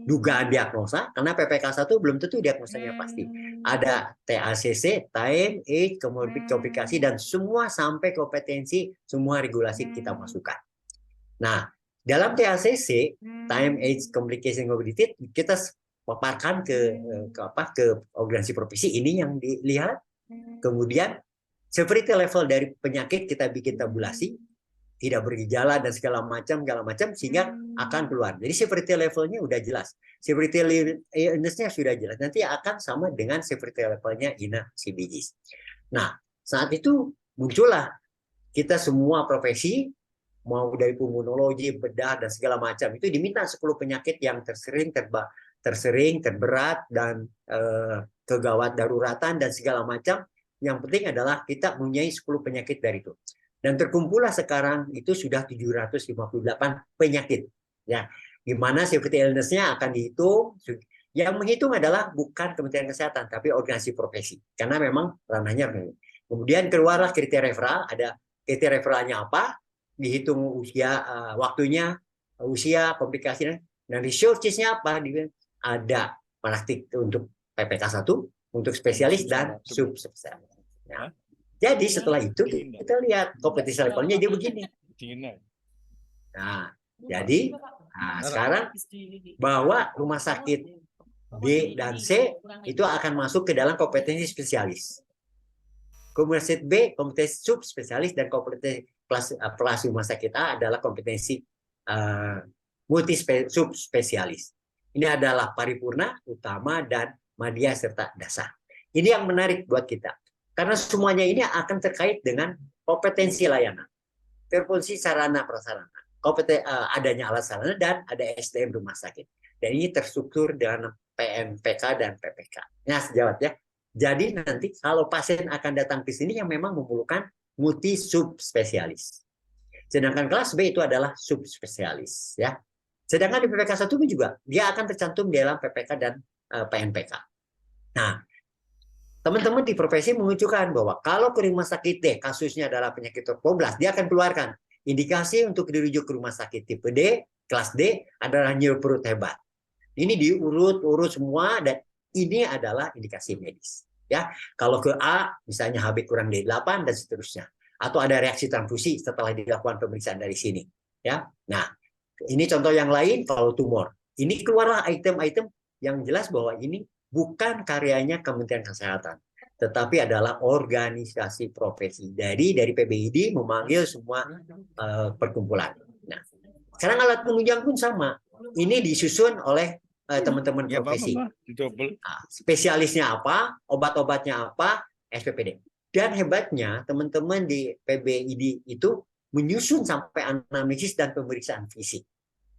Speaker 6: dugaan diagnosa, karena PPK 1 belum tentu diagnosanya pasti. Ada TACC, time, age, comorbid, komplikasi, dan semua sampai kompetensi, semua regulasi kita masukkan. Nah, dalam TACC, time, age, complication, morbidity, kita paparkan ke organisasi profesi ini yang dilihat. Kemudian severity level dari penyakit kita bikin tabulasi, tidak bergejala dan segala macam sehingga akan keluar. Jadi severity levelnya udah jelas. Severity illness-nya sudah jelas. Nanti akan sama dengan severity levelnya INA CBGs. Nah, saat itu muncullah kita semua profesi, mau dari pulmonologi, bedah, dan segala macam, itu diminta 10 penyakit yang tersering, terberat, dan kegawat daruratan, dan segala macam. Yang penting adalah kita mempunyai 10 penyakit dari itu. Dan terkumpullah sekarang itu sudah 758 penyakit. Ya, di mana severity illness-nya akan dihitung. Yang menghitung adalah bukan Kementerian Kesehatan, tapi organisasi profesi. Karena memang ranahnya. Kemudian keluarlah kriteria referral, ada kriteria referralnya apa, dihitung usia, waktunya, usia, komplikasi, dan resources-nya apa, ada praktik untuk PPK 1, untuk spesialis dan subspesialis. Nah, jadi setelah itu kita lihat kompetisi levelnya dia begini. Nah, jadi sekarang bahwa rumah sakit B dan C itu akan masuk ke dalam kompetensi spesialis. Kompetensi B, kompetensi subspesialis, dan kompetensi plus rumah sakit A adalah kompetensi multi subspesialis. Ini adalah paripurna, utama, dan madya serta dasar. Ini yang menarik buat kita. Karena semuanya ini akan terkait dengan kompetensi layanan, kompetensi sarana prasarana, adanya alat sarana, dan ada SDM rumah sakit. Dan ini terstruktur dengan PMPK dan PPK. Nah, sejawat ya. Jadi nanti kalau pasien akan datang ke sini yang memang memerlukan multi subspesialis. Sedangkan kelas B itu adalah subspesialis, ya. Sedangkan di PPK 1 juga dia akan tercantum di dalam PPK dan PNPK. Nah, teman-teman di profesi menunjukkan bahwa kalau ke rumah sakit D kasusnya adalah penyakit tropoblas, dia akan keluarkan indikasi untuk dirujuk ke rumah sakit tipe D, kelas D adalah nyeri perut hebat. Ini diurut-urut semua dan ini adalah indikasi medis. Ya, kalau ke A misalnya HB kurang dari 8 dan seterusnya, atau ada reaksi transfusi setelah dilakukan pemeriksaan dari sini. Ya, nah ini contoh yang lain kalau tumor. Ini keluarlah item-item yang jelas bahwa ini bukan karyanya Kementerian Kesehatan, tetapi adalah organisasi profesi dari PBID memanggil semua perkumpulan. Nah, sekarang alat penunjang pun sama. Ini disusun oleh teman-teman profesi. Spesialisnya apa, obat-obatnya apa, SPPD. Dan hebatnya teman-teman di PBID itu menyusun sampai anamnesis dan pemeriksaan fisik.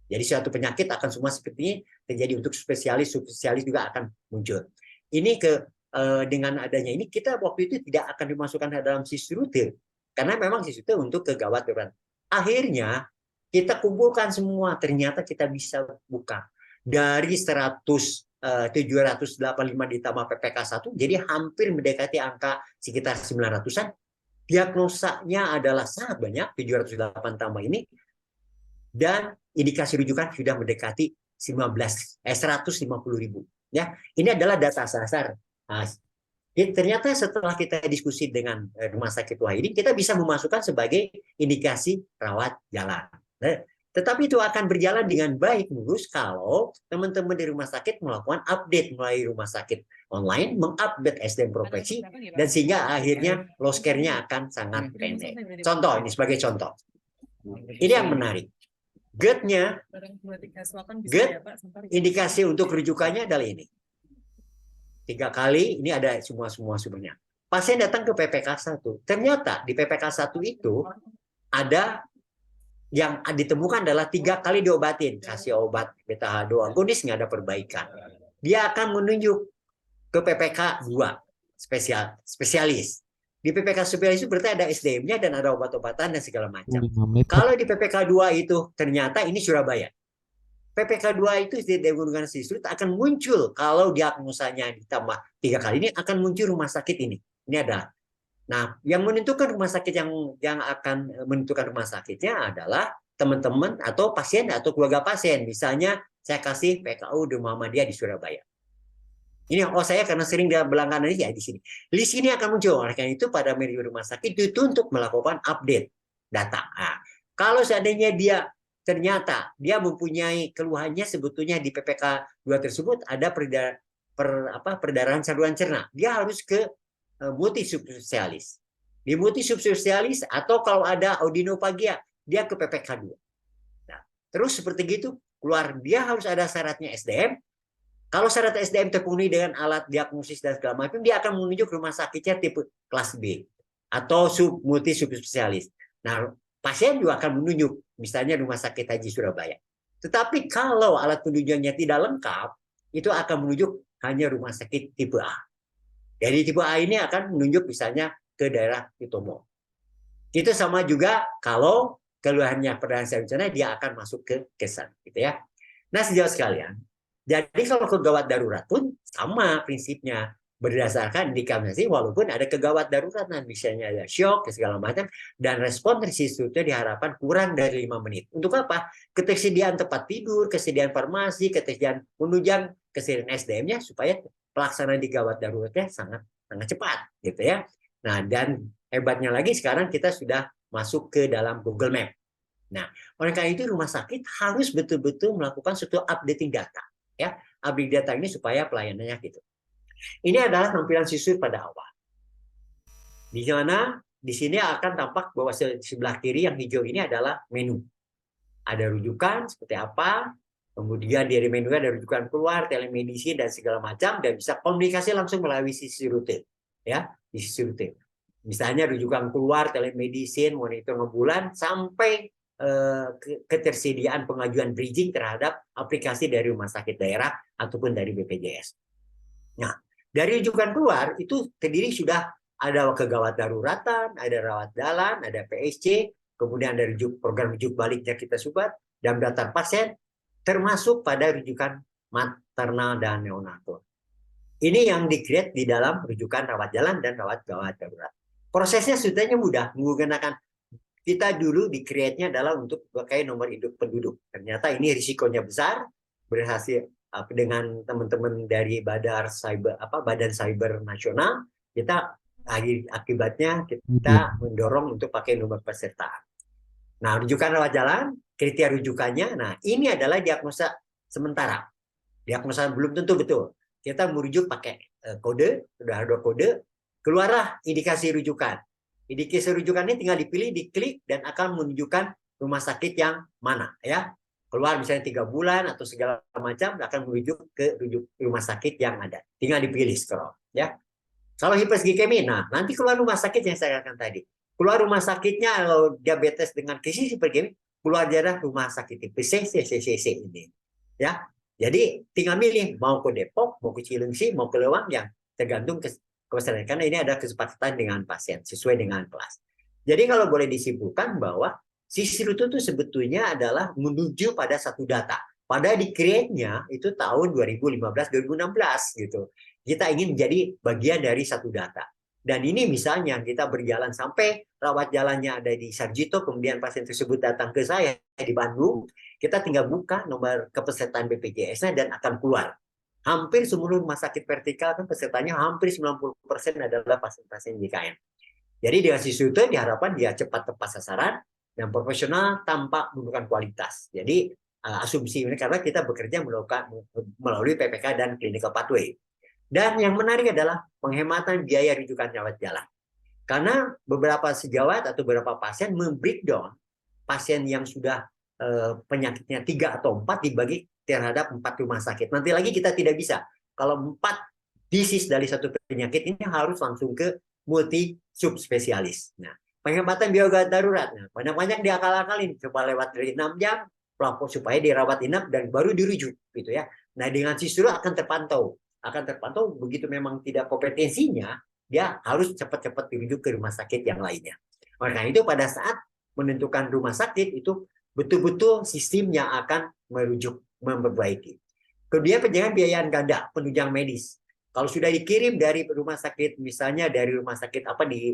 Speaker 6: Jadi suatu penyakit akan semua seperti ini terjadi untuk spesialis, subspesialis juga akan muncul. Ini dengan adanya ini kita waktu itu tidak akan dimasukkan ke dalam sisrute karena memang sisrute untuk kegawat darurat. Akhirnya kita kumpulkan semua, ternyata kita bisa buka dari 785 ditambah PPK 1, jadi hampir mendekati angka sekitar 900-an. Diagnosanya adalah sangat banyak, 708 tambah ini, dan indikasi rujukan sudah mendekati 150.000. Ya, ini adalah data dasar. Nah, ternyata setelah kita diskusi dengan Rumah Sakit Wahidin, kita bisa memasukkan sebagai indikasi rawat jalan. Tetapi itu akan berjalan dengan baik, mulus kalau teman-teman di rumah sakit melakukan update melalui rumah sakit online, mengupdate SDM profesi, dan sehingga akhirnya loss care-nya akan sangat pendek. Contoh, ini sebagai contoh. Ini yang menarik. GERD-nya, indikasi untuk rujukannya adalah ini. 3 kali, ini ada semua sumbernya. Pasien datang ke PPK 1. Ternyata di PPK 1 itu ada yang ditemukan adalah 3 kali diobatin, kasih obat beta H2 agonis nggak ada perbaikan. Dia akan menunjuk ke PPK 2 spesialis. Di PPK spesialis itu berarti ada SDM-nya dan ada obat-obatan dan segala macam. Kalau di PPK 2 itu ternyata ini Surabaya. PPK 2 itu dengan sisrut akan muncul kalau diagnosanya ditambah 3 kali ini akan muncul rumah sakit ini. Ini ada. Nah, yang menentukan rumah sakit yang akan menentukan rumah sakitnya adalah teman-teman atau pasien atau keluarga pasien. Misalnya saya kasih PKU di Muhammadiyah di Surabaya. Ini saya karena sering berlangganan ya di sini. List ini akan muncul. Oleh karena itu pada manajemen rumah sakit dituntut melakukan update data. Nah, kalau seandainya ternyata dia mempunyai keluhannya sebetulnya di PPK 2 tersebut ada perdarahan saluran cerna. Dia harus ke multisubspesialis. Di multisubspesialis atau kalau ada audinopagia, dia ke PPK 2. Nah, terus seperti gitu, keluar dia harus ada syaratnya SDM. Kalau syarat SDM terpenuhi dengan alat diagnosis dan segala macam, dia akan menunjuk rumah sakitnya tipe kelas B atau multisubspesialis. Nah, pasien juga akan menunjuk, misalnya Rumah Sakit Haji Surabaya. Tetapi kalau alat penunjuknya tidak lengkap, itu akan menunjuk hanya rumah sakit tipe A. Dari tipe A ini akan menunjuk misalnya ke daerah Utomo. Itu sama juga kalau keluhannya perdarahan saluran cerna, dia akan masuk ke kesan, gitu ya. Nah, sejauh sekalian, jadi kalau kegawat darurat pun sama prinsipnya berdasarkan indikasi walaupun ada kegawat darurat, misalnya ada shock segala macam, dan respon resistnya diharapkan kurang dari 5 menit. Untuk apa? Ketersediaan tempat tidur, kesediaan farmasi, ketersediaan penunjang, kesediaan SDM-nya supaya pelaksanaan di gawat daruratnya sangat cepat, gitu ya. Nah, dan hebatnya lagi sekarang kita sudah masuk ke dalam Google Map. Nah, oleh karena itu rumah sakit harus betul-betul melakukan suatu updating data, ya, update data ini supaya pelayanannya gitu. Ini adalah tampilan sisir pada awal. Di mana di sini akan tampak bahwa sebelah kiri yang hijau ini adalah menu. Ada rujukan seperti apa. Kemudian dari menu ada rujukan keluar, telemedicine dan segala macam, dan bisa komunikasi langsung melalui sisi rute, ya, di sisi rute. Misalnya rujukan keluar, telemedicine, monitor ngebulan, sampai ketersediaan pengajuan bridging terhadap aplikasi dari rumah sakit daerah ataupun dari BPJS. Nah, dari rujukan keluar itu terdiri sudah ada kegawat daruratan, ada rawat jalan, ada PSC, kemudian ada program rujuk baliknya kita subat, dan daftar pasien, termasuk pada rujukan maternal dan neonatal. Ini yang di-create di dalam rujukan rawat jalan dan rawat gawat darurat. Prosesnya sebetulnya mudah, menggunakan kita dulu di-create-nya adalah untuk pakai nomor induk penduduk. Ternyata ini risikonya besar, berhasil dengan teman-teman dari Badan Cyber Nasional, kita akibatnya kita mendorong untuk pakai nomor peserta. Nah, rujukan rawat jalan, kriteria rujukannya, nah ini adalah diagnosa sementara. Diagnosa belum tentu betul. Kita merujuk pakai kode, sudah ada kode, keluarlah indikasi rujukan. Indikasi rujukan ini tinggal dipilih, diklik, dan akan menunjukkan rumah sakit yang mana, ya. Keluar misalnya 3 bulan atau segala macam, akan merujuk ke rumah sakit yang ada. Tinggal dipilih scroll, ya. Kalau hiperglikemi, nah nanti keluar rumah sakit yang saya katakan tadi. Keluar rumah sakitnya kalau diabetes dengan krisis hiperglikemi, keluar daerah rumah sakit tipe C, CCC ini. Ya, jadi tinggal milih mau ke Depok, mau ke Cilengsi, mau ke Lewang, yang tergantung kesadaran, karena ini ada kesepakatan dengan pasien sesuai dengan kelas. Jadi kalau boleh disimpulkan bahwa Sisrutu itu sebetulnya adalah menuju pada satu data. Pada di create-nya itu tahun 2015-2016 gitu. Kita ingin menjadi bagian dari satu data. Dan ini misalnya kita berjalan sampai rawat jalannya ada di Sarjito, kemudian pasien tersebut datang ke saya di Bandung, kita tinggal buka nomor kepesertaan BPJS-nya dan akan keluar. Hampir seluruh rumah sakit vertikal kan pesertanya hampir 90% adalah pasien-pasien JKN. Jadi dengan Sisrutu diharapkan dia cepat tepat sasaran dan profesional tanpa menurunkan kualitas. Jadi asumsi ini karena kita bekerja melalui PPK dan clinical pathway. Dan yang menarik adalah penghematan biaya rujukan rawat jalan. Karena beberapa sejawat atau beberapa pasien membreakdown pasien yang sudah penyakitnya 3 atau 4 dibagi terhadap 4 rumah sakit. Nanti lagi kita tidak bisa. Kalau 4 disease dari satu penyakit ini harus langsung ke multi subspesialis. Nah, penghematan biaya darurat. Nah, banyak-banyak diakal-akalin supaya lewat dari 6 jam, supaya dirawat inap dan baru dirujuk gitu ya. Nah, dengan Sisrutu akan terpantau begitu memang tidak kompetensinya, dia harus cepat-cepat dirujuk ke rumah sakit yang lainnya. Maka itu pada saat menentukan rumah sakit itu betul-betul sistem yang akan merujuk, memperbaiki. Kemudian penjangan biayaan ganda, penunjang medis. Kalau sudah dikirim dari rumah sakit, misalnya dari rumah sakit apa di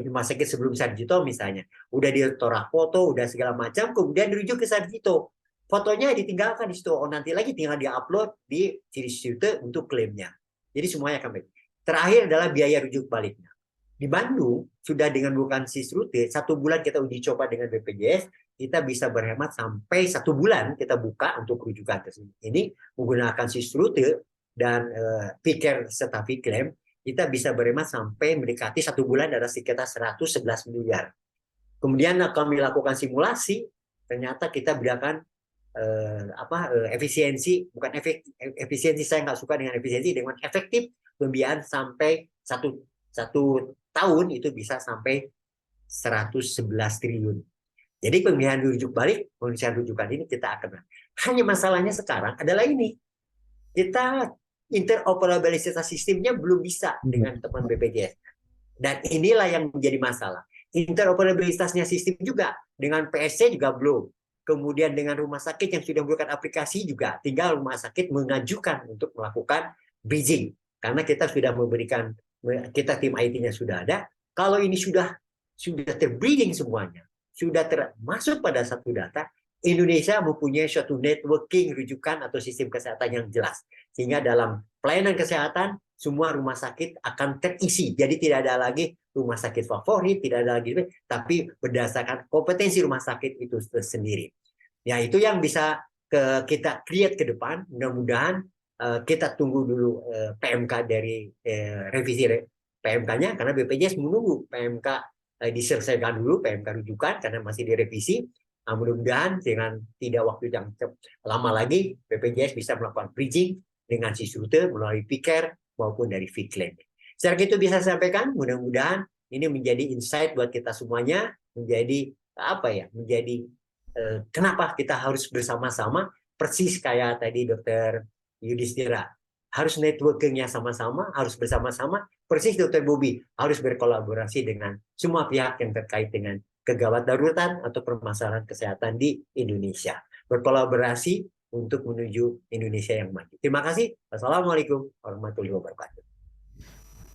Speaker 6: rumah sakit sebelum Sarjito misalnya, udah ditorak foto, udah segala macam, kemudian dirujuk ke Sarjito. Fotonya ditinggalkan di situ. Oh, nanti lagi tinggal diupload di Sisrutu untuk klaimnya. Jadi semuanya akan baik. Terakhir adalah biaya rujuk baliknya. Di Bandung, sudah dengan bukan Sisrutu, 1 bulan kita uji coba dengan BPJS, kita bisa berhemat sampai 1 bulan kita buka untuk rujukan tersebut. Ini menggunakan Sisrutu dan Vicare serta Viclaim, kita bisa berhemat sampai mendekati 1 bulan ada sekitar 111 miliar. Kemudian kami lakukan simulasi, ternyata kita berikan efisiensi, bukan efisiensi, saya nggak suka dengan efisiensi, dengan efektif pembiayaan sampai satu tahun itu bisa sampai 111 triliun. Jadi pembiayaan rujuk balik, penyelesaian rujukan ini kita akan. Hanya masalahnya sekarang adalah ini, kita interoperabilitas sistemnya belum bisa dengan teman BPJS. Dan inilah yang menjadi masalah. Interoperabilitasnya sistem juga dengan PSC juga belum. Kemudian dengan rumah sakit yang sudah membuat aplikasi juga, tinggal rumah sakit mengajukan untuk melakukan bridging. Karena kita sudah memberikan, kita tim IT-nya sudah ada. Kalau ini sudah terbridging semuanya, sudah termasuk pada satu data, Indonesia mempunyai suatu networking rujukan atau sistem kesehatan yang jelas. Sehingga dalam pelayanan kesehatan, semua rumah sakit akan terisi. Jadi tidak ada lagi rumah sakit favorit, tidak ada lagi, tapi berdasarkan kompetensi rumah sakit itu sendiri. Ya, itu yang bisa kita create ke depan. Mudah-mudahan kita tunggu dulu PMK dari revisi PMK-nya, karena BPJS menunggu PMK diselesaikan dulu, PMK rujukan, karena masih direvisi. Nah, mudah-mudahan dengan tidak waktu yang lama lagi, BPJS bisa melakukan bridging dengan Sisrutu melalui Vicare maupun dari Viclaim. Secara itu bisa saya sampaikan, mudah-mudahan ini menjadi insight buat kita semuanya, menjadi menjadi kenapa kita harus bersama-sama, persis kayak tadi Dr. Yudhistira, harus networking-nya sama-sama, harus bersama-sama, persis Dr. Bobby, harus berkolaborasi dengan semua pihak yang terkait dengan kegawat daruratan atau permasalahan kesehatan di Indonesia. Berkolaborasi untuk menuju Indonesia yang maju. Terima kasih. Wassalamualaikum warahmatullahi wabarakatuh.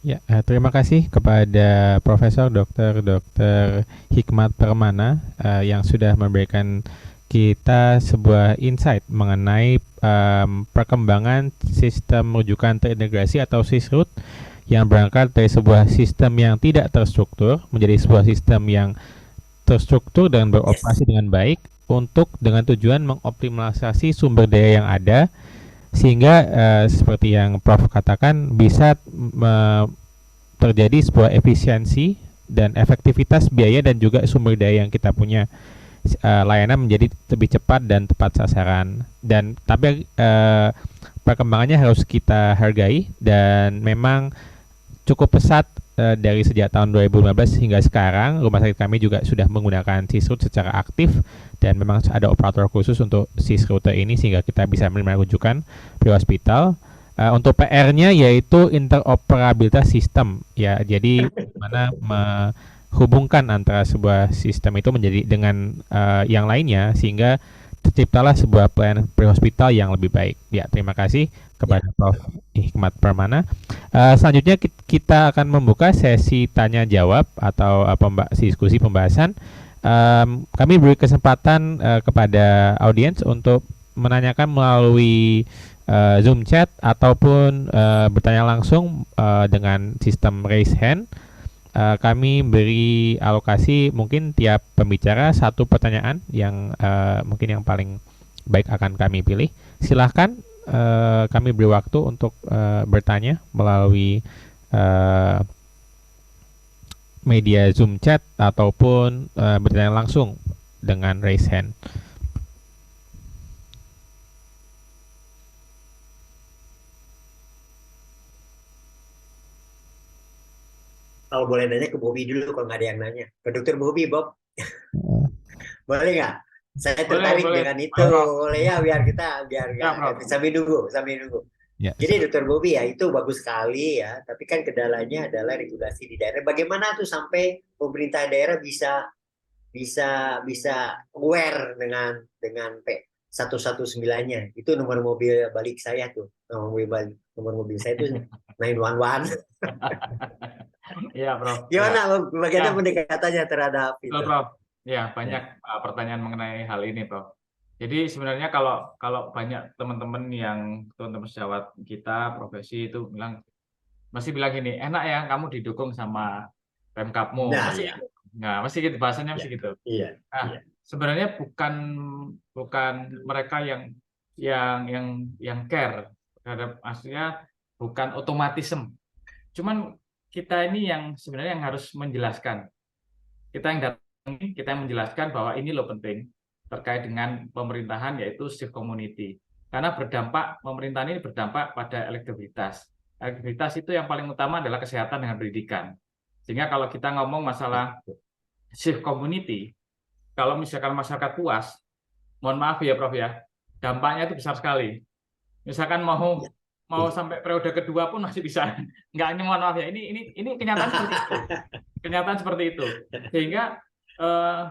Speaker 2: Ya, terima kasih kepada Profesor Dr. Hikmat Permana yang sudah memberikan kita sebuah insight mengenai perkembangan sistem rujukan terintegrasi atau Sisrut yang berangkat dari sebuah sistem yang tidak terstruktur menjadi sebuah sistem yang terstruktur dan beroperasi dengan baik dengan tujuan mengoptimalisasi sumber daya yang ada sehingga seperti yang Prof katakan bisa terjadi sebuah efisiensi dan efektivitas biaya dan juga sumber daya yang kita punya, layanan menjadi lebih cepat dan tepat sasaran. Dan tapi perkembangannya harus kita hargai dan memang cukup pesat dari sejak tahun 2015 hingga sekarang, rumah sakit kami juga sudah menggunakan Sysroot secara aktif dan memang ada operator khusus untuk Sysroot ini sehingga kita bisa menerima rujukan di hospital. Untuk PR-nya yaitu interoperabilitas sistem ya, jadi bagaimana menghubungkan antara sebuah sistem itu menjadi dengan yang lainnya sehingga terciptalah sebuah pelayanan pre-hospital yang lebih baik. Ya, terima kasih kepada Prof. Hikmat Permana. Selanjutnya kita akan membuka sesi tanya jawab atau diskusi pembahasan. Kami beri kesempatan kepada audiens untuk menanyakan melalui Zoom chat ataupun bertanya langsung dengan sistem raise hand. Kami beri alokasi mungkin tiap pembicara satu pertanyaan yang mungkin yang paling baik akan kami pilih. Silahkan kami beri waktu untuk bertanya melalui media Zoom chat ataupun bertanya langsung dengan raise hand.
Speaker 6: Kalau boleh nanya ke Bobby dulu kalau nggak ada yang nanya. Ke Dokter Bobby, Bob. Boleh nggak? Saya tertarik
Speaker 3: boleh.
Speaker 6: dengan itu. Boleh ya, biar sambil nunggu.
Speaker 2: Ya,
Speaker 6: Jadi Dokter Bobby ya itu bagus sekali ya. Tapi kan kendalanya adalah regulasi di daerah. Bagaimana tuh sampai pemerintah daerah bisa aware dengan P119-nya. Itu nomor mobil balik saya tuh. Nomor mobil saya itu 911.
Speaker 3: Iya, Prof.
Speaker 6: Gimana bagaimana pendekatannya terhadap itu?
Speaker 3: Prof. Ya, banyak pertanyaan mengenai hal ini, Prof. Jadi sebenarnya kalau banyak teman-teman sejawat kita profesi itu masih bilang gini, enak ya kamu didukung sama Pemkapmu. Masih gitu bahasanya masih gitu.
Speaker 6: Iya.
Speaker 3: Sebenarnya bukan mereka yang care terhadap aslinya, bukan otomatisme. Cuman kita ini yang sebenarnya yang harus menjelaskan. Kita yang menjelaskan bahwa ini loh penting terkait dengan pemerintahan yaitu shift community. Karena pemerintahan ini berdampak pada elektabilitas. Elektabilitas itu yang paling utama adalah kesehatan dengan pendidikan. Sehingga kalau kita ngomong masalah shift community, kalau misalkan masyarakat puas, mohon maaf ya Prof ya, dampaknya itu besar sekali. Misalkan mau sampai periode kedua pun masih bisa. Nggak, ini mohon maaf ya, ini kenyataan seperti itu. Kenyataan seperti itu. Sehingga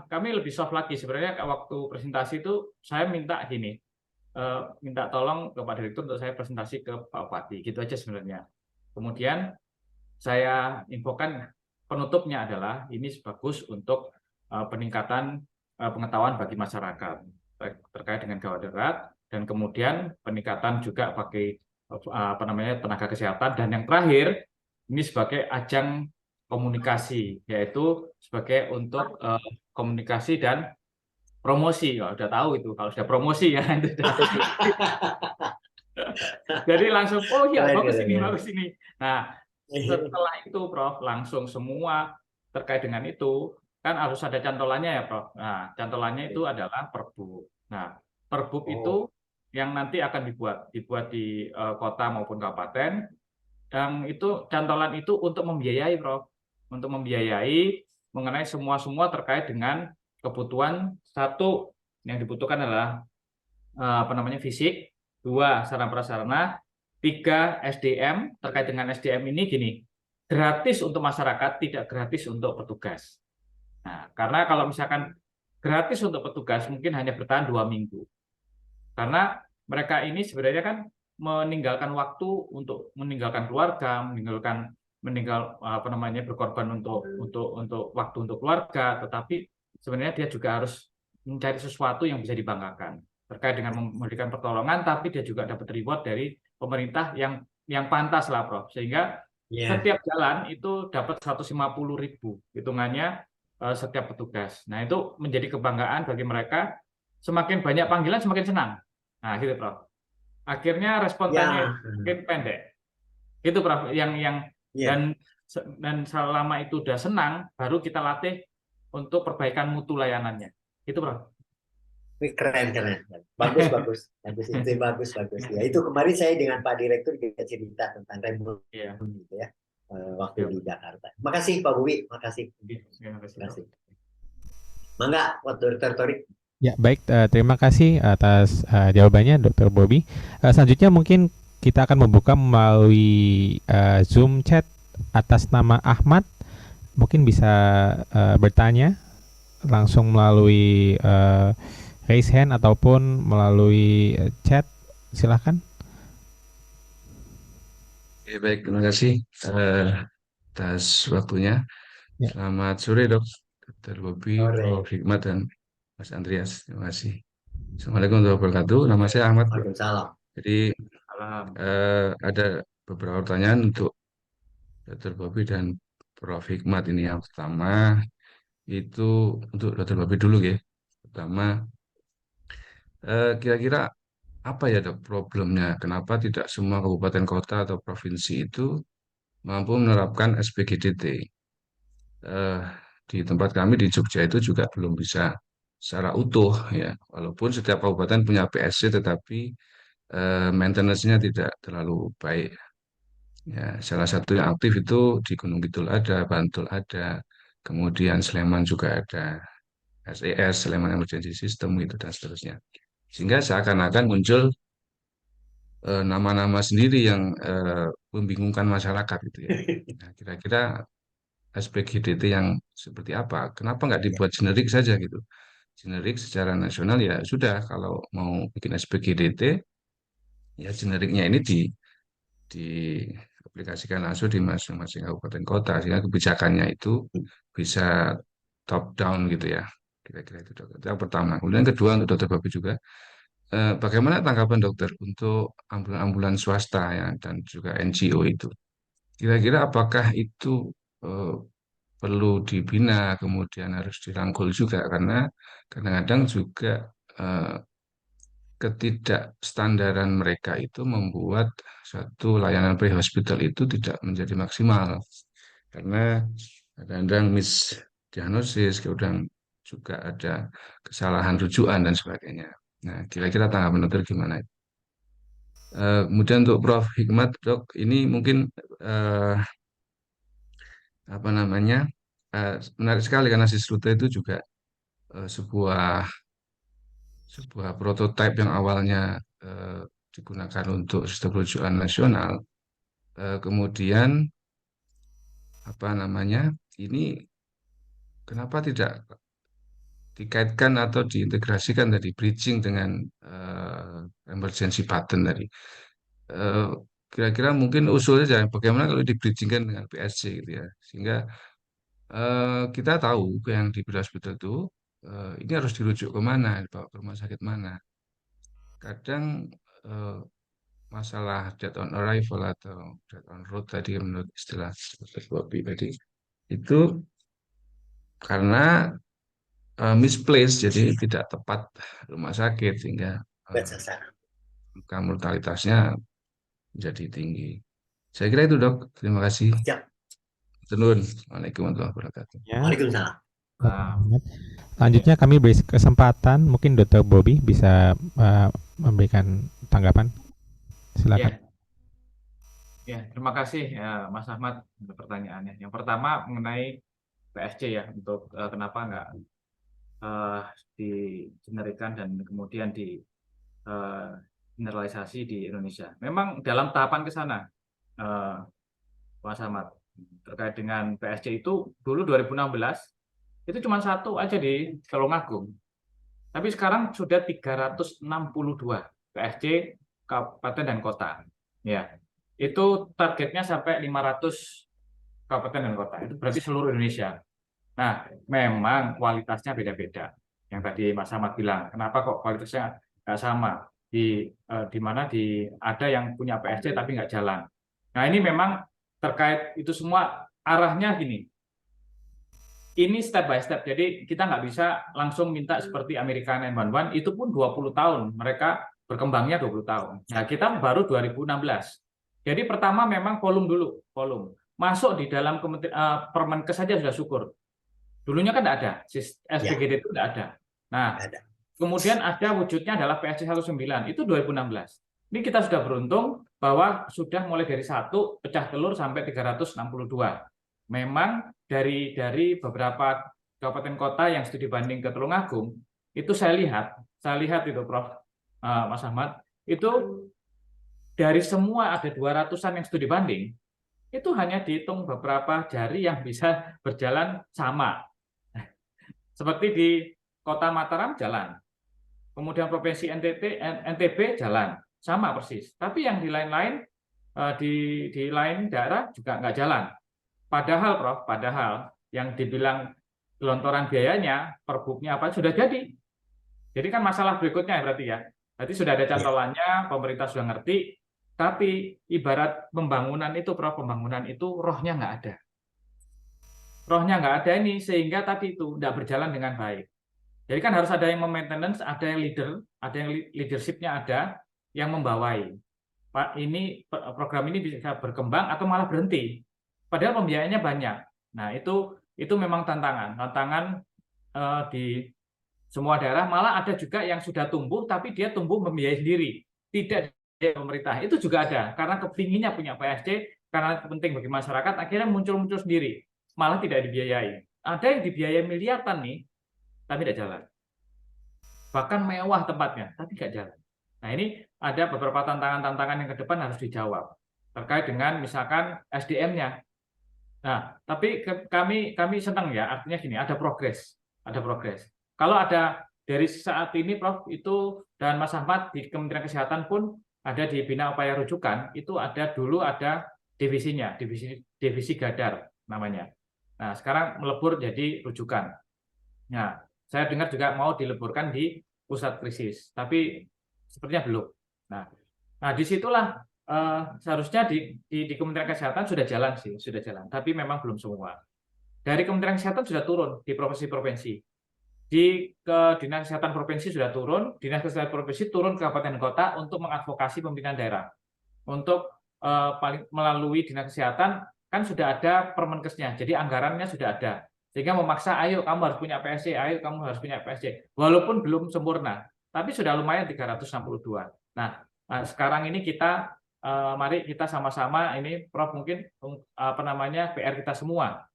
Speaker 3: kami lebih soft lagi. Sebenarnya waktu presentasi itu saya minta gini, minta tolong ke Pak Direktur untuk saya presentasi ke Pak Bupati. Gitu aja sebenarnya. Kemudian saya infokan penutupnya adalah ini bagus untuk peningkatan pengetahuan bagi masyarakat terkait dengan gawat darurat, dan kemudian peningkatan juga bagi tenaga kesehatan, dan yang terakhir ini sebagai ajang komunikasi, yaitu sebagai untuk komunikasi dan promosi. Udah tahu itu kalau sudah promosi ya itu jadi langsung bagus ini. Nah, setelah itu Prof langsung semua terkait dengan itu kan harus ada cantolannya ya Prof. Nah, cantolannya itu adalah Perbup. Nah, Perbup itu yang nanti akan dibuat di kota maupun kabupaten, dan itu cantolan itu untuk membiayai Prof, untuk membiayai mengenai semua terkait dengan kebutuhan. Satu yang dibutuhkan adalah fisik, 2 sarana prasarana, 3 SDM. Terkait dengan SDM ini gini, gratis untuk masyarakat, tidak gratis untuk petugas. Nah, karena kalau misalkan gratis untuk petugas mungkin hanya bertahan 2 minggu. Karena mereka ini sebenarnya kan meninggalkan waktu untuk meninggalkan keluarga, berkorban untuk waktu untuk keluarga, tetapi sebenarnya dia juga harus mencari sesuatu yang bisa dibanggakan terkait dengan memberikan pertolongan, tapi dia juga dapat reward dari pemerintah yang pantas lah Prof. Sehingga setiap jalan itu dapat 150.000 hitungannya setiap petugas. Nah, itu menjadi kebanggaan bagi mereka. Semakin banyak panggilan semakin senang. Nah, gitu Prof. Akhirnya respon tanya mungkin pendek. Gitu Prof. Dan selama itu udah senang, baru kita latih untuk perbaikan mutu layanannya. Gitu Prof.
Speaker 6: Keren. Bagus. Itu bagus. Ya, itu kemarin saya dengan Pak Direktur juga cerita tentang Rembrandt gitu ya. waktu di Jakarta. Makasih Pak Bobi, makasih.
Speaker 3: Terima kasih, Dok.
Speaker 6: Makasih. Mangga, Dr. Torik.
Speaker 2: Ya, baik. Terima kasih atas jawabannya, Dr. Bobby. Selanjutnya mungkin kita akan membuka melalui Zoom chat atas nama Ahmad. Mungkin bisa bertanya langsung melalui raise hand ataupun melalui chat. Silahkan.
Speaker 1: Oke, baik, terima kasih atas waktunya.
Speaker 2: Ya.
Speaker 1: Selamat sore, Dok. Dr. Bobby,
Speaker 6: Sore.
Speaker 1: Prof. Hikmat, dan Mas Andreas. Terima kasih. Assalamualaikum warahmatullahi wabarakatuh. Nama saya Ahmad.
Speaker 6: Waalaikumsalam.
Speaker 1: Jadi
Speaker 3: Salam.
Speaker 1: ada beberapa pertanyaan untuk Dr. Bobby dan Prof. Hikmat ini. Yang pertama itu untuk Dr. Bobby dulu ya. Pertama, kira-kira apa ya Dok problemnya? Kenapa tidak semua kabupaten kota atau provinsi itu mampu menerapkan SPGDT? Di tempat kami di Jogja itu juga belum bisa secara utuh ya. Walaupun setiap kabupaten punya PSC tetapi maintenance-nya tidak terlalu baik. Ya, salah satu yang aktif itu di Gunung Kidul ada, Bantul ada, kemudian Sleman juga ada, SES, Sleman Emergency System gitu dan seterusnya. Sehingga seakan-akan muncul nama-nama sendiri yang membingungkan masyarakat gitu ya. Nah, kira-kira SPGDT yang seperti apa? Kenapa nggak dibuat generik saja gitu? Generik secara nasional ya sudah, kalau mau bikin SPGDT ya generiknya ini diaplikasikan langsung di masing-masing kabupaten kota sehingga kebijakannya itu bisa top down gitu ya. Kira-kira itu Dok. Itu yang pertama. Kemudian yang kedua untuk Dokter Babi juga, bagaimana tanggapan dokter untuk ambulan-ambulan swasta ya dan juga NGO itu? Kira-kira apakah itu perlu dibina, kemudian harus dirangkul juga karena kadang-kadang juga ketidakstandaran mereka itu membuat suatu layanan pre-hospital itu tidak menjadi maksimal karena kadang-kadang misdiagnosis, kemudian juga ada kesalahan rujukan dan sebagainya. Nah, kira-kira tanggapan dokter gimana? Kemudian untuk Prof. Hikmat, Dok, ini mungkin apa namanya menarik sekali karena Sisruta itu juga sebuah prototipe yang awalnya digunakan untuk sistem rujukan nasional, kemudian apa namanya ini kenapa tidak dikaitkan atau diintegrasikan tadi bridging dengan emergency button tadi. Kira-kira mungkin usulnya bagaimana kalau di-bridgingkan dengan PSC gitu ya, sehingga kita tahu yang di hospital itu ini harus dirujuk ke mana, dibawa ke rumah sakit mana. Kadang masalah dead on arrival atau dead on road tadi menurut istilah Dr. Bobby tadi itu karena misplaced, jadi tidak tepat rumah sakit sehingga angka mortalitasnya menjadi tinggi. Saya kira itu Dok. Terima kasih.
Speaker 6: Siap.
Speaker 1: Tenun. Assalamualaikum warahmatullahi wabarakatuh.
Speaker 2: Ya.
Speaker 6: Waalaikumsalam.
Speaker 2: Selanjutnya kami beri kesempatan mungkin Dr. Bobby bisa memberikan tanggapan. Silakan.
Speaker 3: Ya, terima kasih ya, Mas Ahmad untuk pertanyaannya. Yang pertama mengenai PSC ya, untuk kenapa nggak digenerikan dan kemudian di generalisasi di Indonesia. Memang dalam tahapan ke sana, Mas Ahmad, terkait dengan PSC itu dulu 2016 itu cuma satu aja di Tulungagung. Tapi sekarang sudah 362 PSC kabupaten dan kota. Ya. Itu targetnya sampai 500 kabupaten dan kota. Itu berarti seluruh Indonesia. Nah, memang kualitasnya beda-beda. Yang tadi Mas Ahmad bilang, kenapa kok kualitasnya nggak sama? Di mana ada yang punya PSC tapi nggak jalan. Nah, ini memang terkait itu semua arahnya gini. Ini step by step. Jadi kita nggak bisa langsung minta seperti American 911, itu pun 20 tahun. Mereka berkembangnya 20 tahun. Nah, kita baru 2016. Jadi pertama memang volume dulu, volume. Masuk di dalam Permenkes saja sudah syukur. Dulunya kan tidak ada, SPGD itu tidak ada. Nah, kemudian ada wujudnya adalah PSC 19, itu 2016. Ini kita sudah beruntung bahwa sudah mulai dari 1 pecah telur sampai 362. Memang dari beberapa kabupaten kota yang studi banding ke Tulungagung, itu saya lihat itu Prof. Mas Ahmad, itu dari semua ada 200-an yang studi banding, itu hanya dihitung beberapa jari yang bisa berjalan sama. Seperti di Kota Mataram jalan, kemudian Provinsi NTB jalan, sama persis. Tapi yang di lain-lain, di lain daerah juga nggak jalan. Padahal Prof, yang dibilang gelontoran biayanya, perbuknya apa, sudah jadi. Jadi kan masalah berikutnya berarti ya. Berarti sudah ada cantolannya, pemerintah sudah ngerti, tapi ibarat pembangunan itu, Prof, pembangunan itu rohnya nggak ada. Rohnya nggak ada ini, sehingga tadi itu nggak berjalan dengan baik. Jadi kan harus ada yang maintenance, ada yang leader, ada yang leadership-nya ada, yang membawai. Pak, ini program ini bisa berkembang atau malah berhenti. Padahal pembiayaannya banyak. Nah, itu memang tantangan di semua daerah. Malah ada juga yang sudah tumbuh, tapi dia tumbuh membiayai sendiri, tidak dari pemerintah. Itu juga ada, karena kepinginnya punya PSG, karena penting bagi masyarakat, akhirnya muncul sendiri, malah tidak dibiayai. Ada yang dibiayai miliaran nih, tapi tidak jalan. Bahkan mewah tempatnya, tapi tidak jalan. Nah, ini ada beberapa tantangan-tantangan yang ke depan harus dijawab terkait dengan misalkan SDM-nya. Nah, tapi kami senang ya, artinya gini, ada progres. Kalau ada dari saat ini, Prof, itu dan Mas Ahmad di Kementerian Kesehatan pun ada di Bina Upaya Rujukan, itu dulu ada divisinya, divisi Gadar namanya. Nah, sekarang melebur jadi rujukan. Nah, saya dengar juga mau dileburkan di pusat krisis, tapi sepertinya belum. Nah, disitulah seharusnya di Kementerian Kesehatan sudah jalan, tapi memang belum semua. Dari Kementerian Kesehatan sudah turun di provinsi-provinsi. Di Dinas Kesehatan Provinsi sudah turun, Dinas Kesehatan Provinsi turun ke kabupaten kota untuk mengadvokasi pimpinan daerah. Untuk melalui Dinas Kesehatan kan sudah ada Permenkesnya, jadi anggarannya sudah ada. Sehingga memaksa, ayo kamu harus punya PSG, ayo kamu harus punya PSG. Walaupun belum sempurna, tapi sudah lumayan 362. Nah, sekarang ini mari kita sama-sama, ini Prof mungkin PR kita semua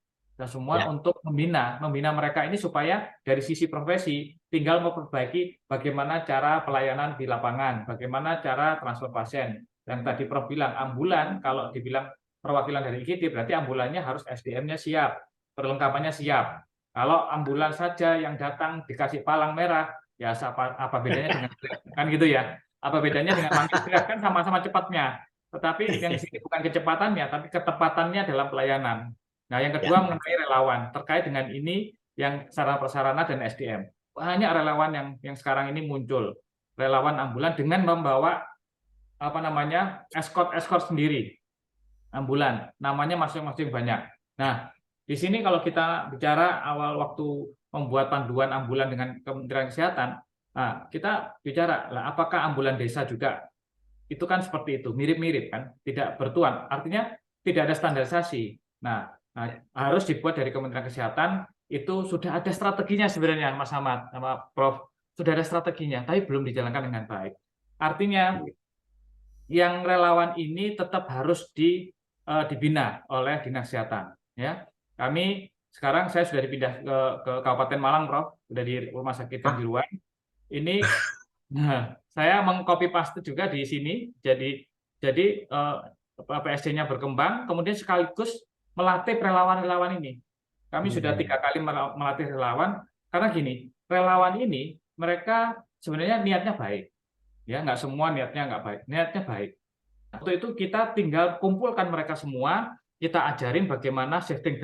Speaker 3: untuk membina mereka ini supaya dari sisi profesi tinggal memperbaiki bagaimana cara pelayanan di lapangan, bagaimana cara transfer pasien. Yang tadi Prof bilang ambulan, kalau dibilang perwakilan dari IGD berarti ambulannya harus SDM-nya siap, perlengkapannya siap. Kalau ambulan saja yang datang dikasih palang merah, ya apa bedanya dengan kan gitu ya? Apa bedanya dengan manggil kan sama-sama cepatnya. Tetapi yang di sini bukan kecepatannya, tapi ketepatannya dalam pelayanan. Nah, yang kedua mengenai relawan terkait dengan ini yang sarana prasarana dan SDM. Banyak relawan yang sekarang ini muncul, relawan ambulan dengan membawa escort sendiri ambulan, namanya masing-masing banyak. Nah, di sini kalau kita bicara awal waktu membuat panduan ambulan dengan Kementerian Kesehatan, nah, kita bicara lah apakah ambulan desa juga itu kan seperti itu, mirip-mirip kan, tidak bertuan, artinya tidak ada standarisasi. Nah, harus dibuat dari Kementerian Kesehatan, itu sudah ada strateginya sebenarnya, Mas Ahmad sama Prof, sudah ada strateginya, tapi belum dijalankan dengan baik. Artinya yang relawan ini tetap harus dibina oleh Dinas Kesehatan. Ya, sekarang saya sudah dipindah ke Kabupaten Malang, Prof, sudah di rumah sakit yang di luar. Ini, saya mengcopy paste juga di sini, jadi PSG-nya berkembang, kemudian sekaligus melatih relawan-relawan ini. Kami sudah 3 kali melatih relawan, karena gini, relawan ini mereka sebenarnya niatnya baik, ya nggak semua niatnya nggak baik, niatnya baik. Untuk itu kita tinggal kumpulkan mereka semua, kita ajarin bagaimana safety